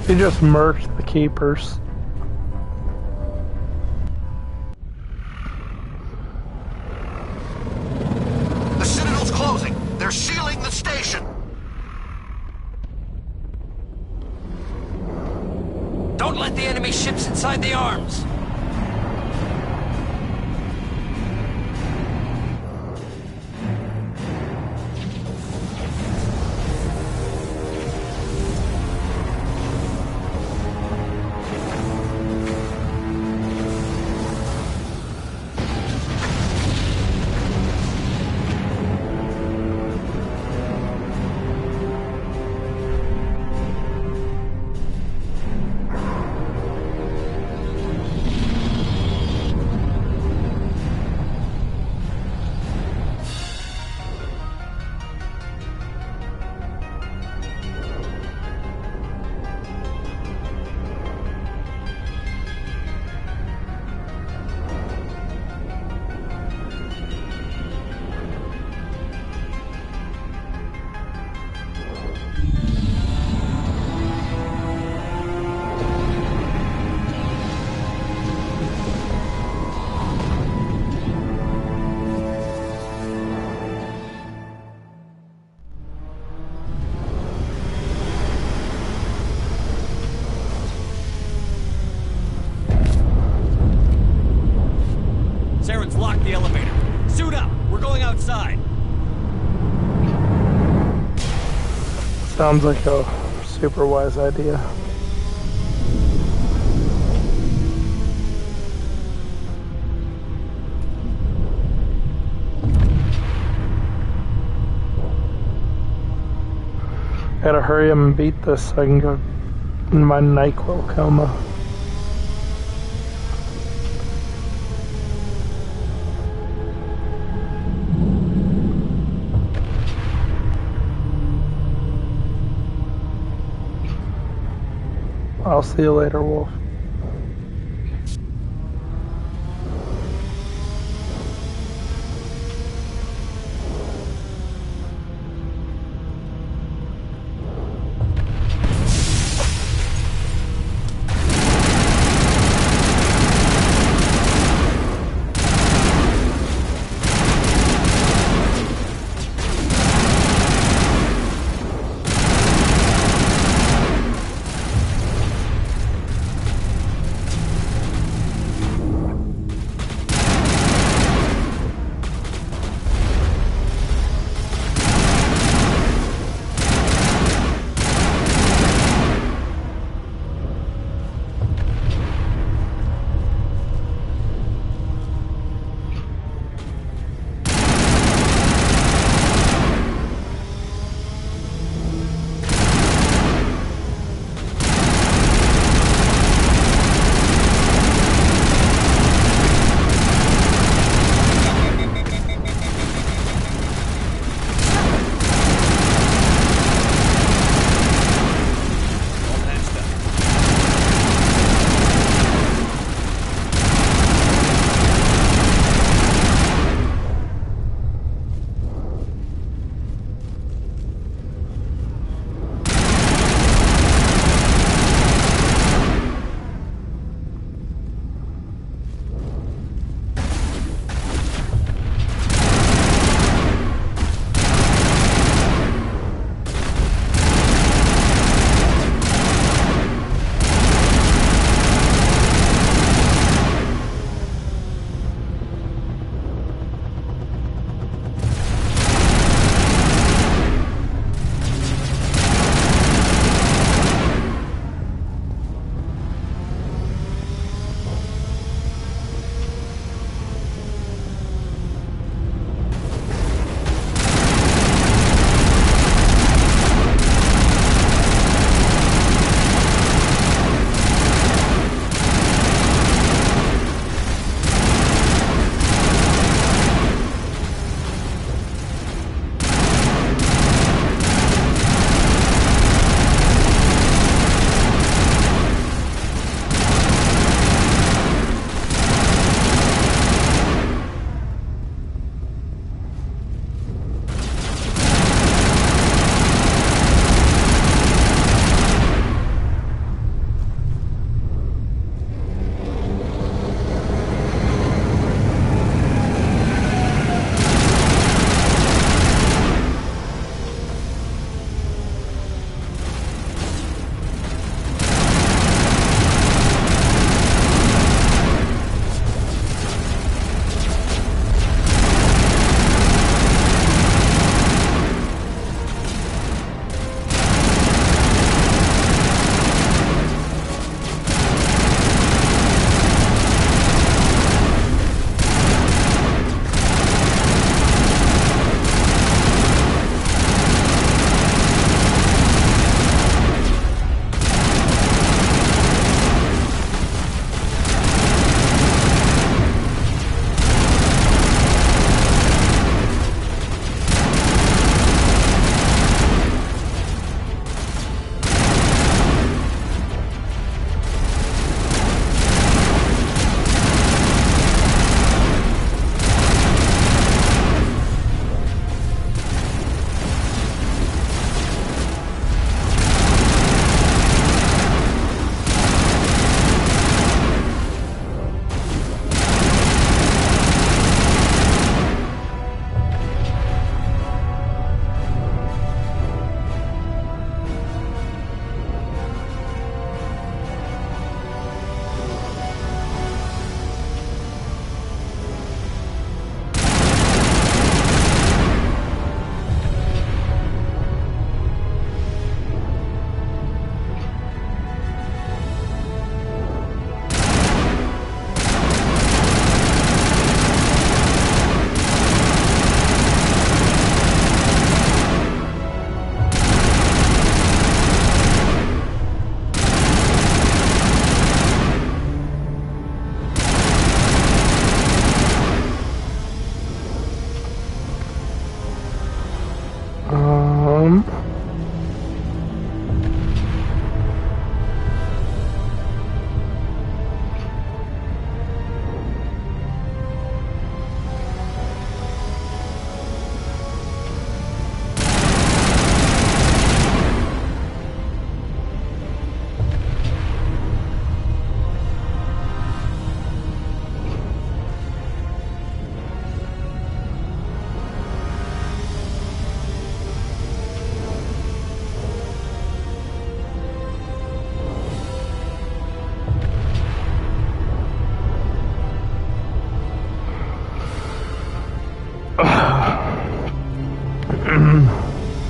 He just merged the keepers.
The Citadel's closing. They're sealing the station.
Don't let the enemy ships inside the arms.
Saren's locked the elevator. Suit up! We're going outside!
Sounds like a super wise idea. Gotta hurry up and beat this so I can go in my NyQuil coma. I'll see you later, Wolf.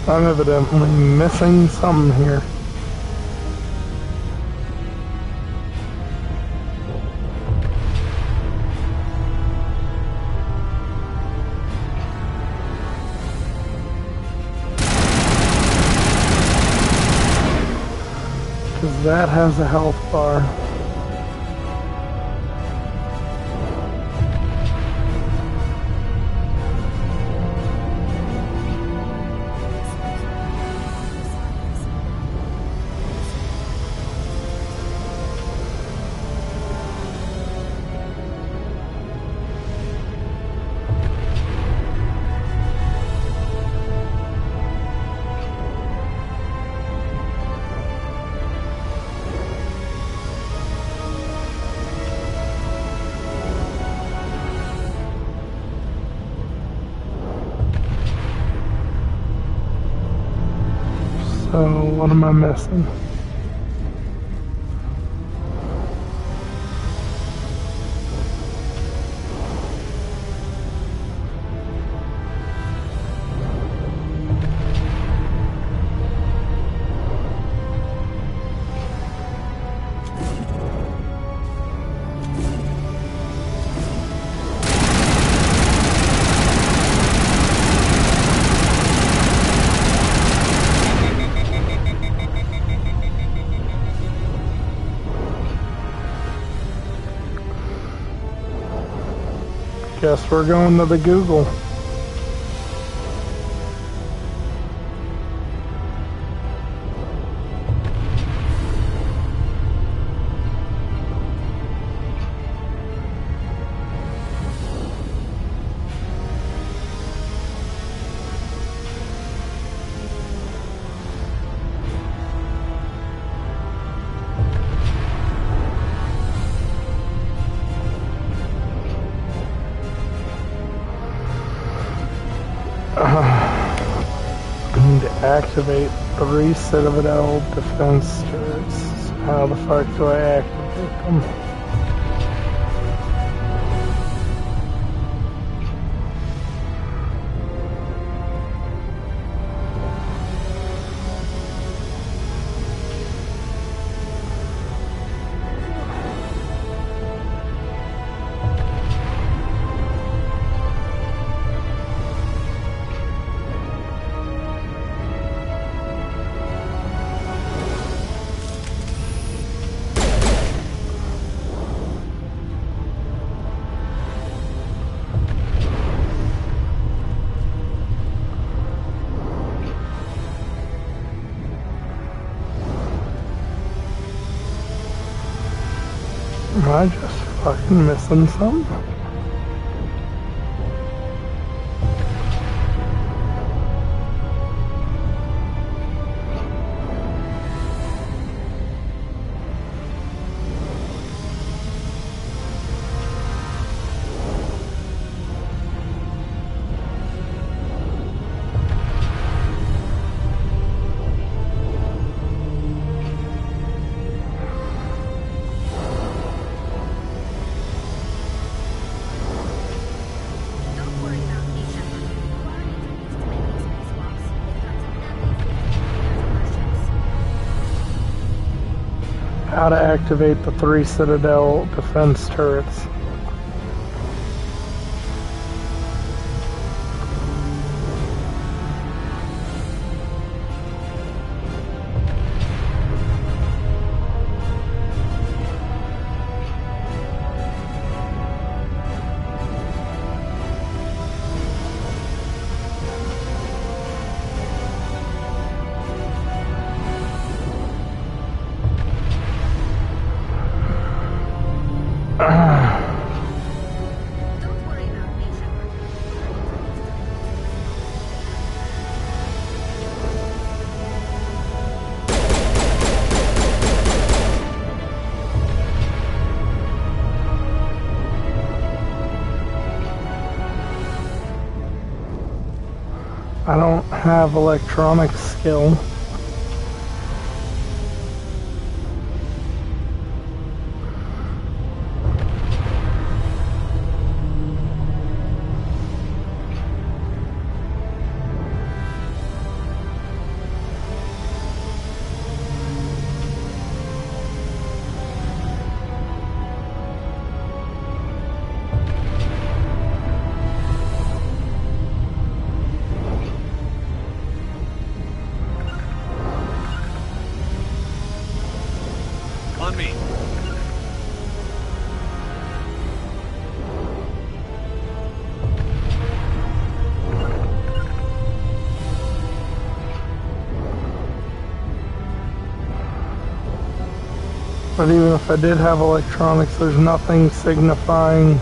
I'm evidently missing something here. Because that has a health bar. So, what am I missing? Guess we're going to the Google. I need to activate 3 Citadel defense turrets. How the fuck do I activate them? Am I just fucking missing something? How to activate the 3 Citadel defense turrets. I don't have electronic skill.
On me.
But even if I did have electronics, there's nothing signifying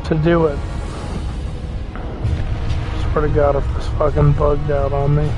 to do it. Swear to God, if this fucking bugged out on me.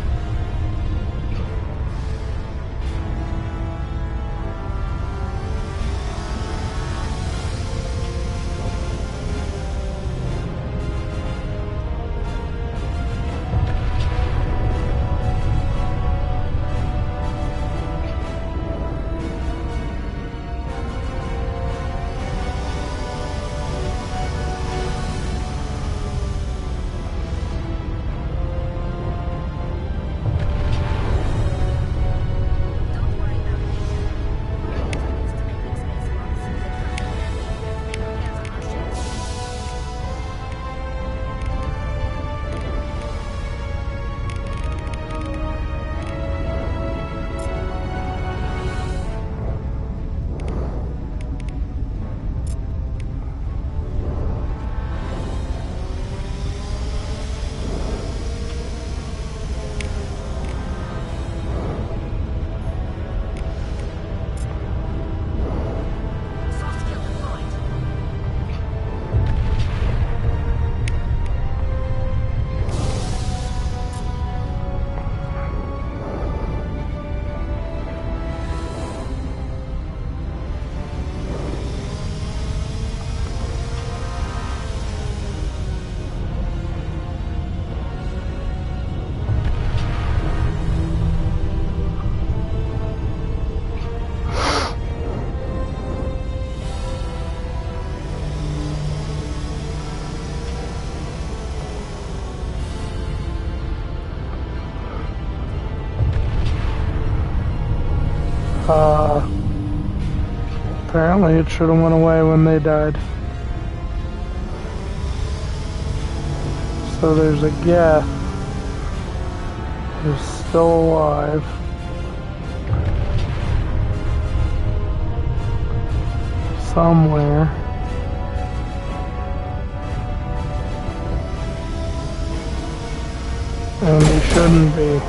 Apparently it should have went away when they died. So there's a Geth who's still alive. Somewhere. And he shouldn't be.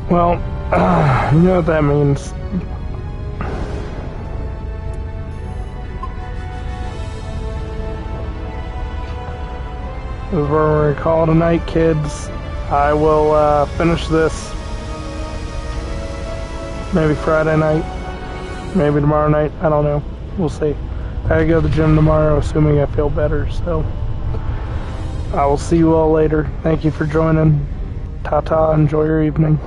Well, you know what that means. This is where we're going to call it a night, kids. I will finish this maybe Friday night, maybe tomorrow night. I don't know. We'll see. I gotta go to the gym tomorrow, assuming I feel better. So I will see you all later. Thank you for joining. Ta-ta. Enjoy your evening.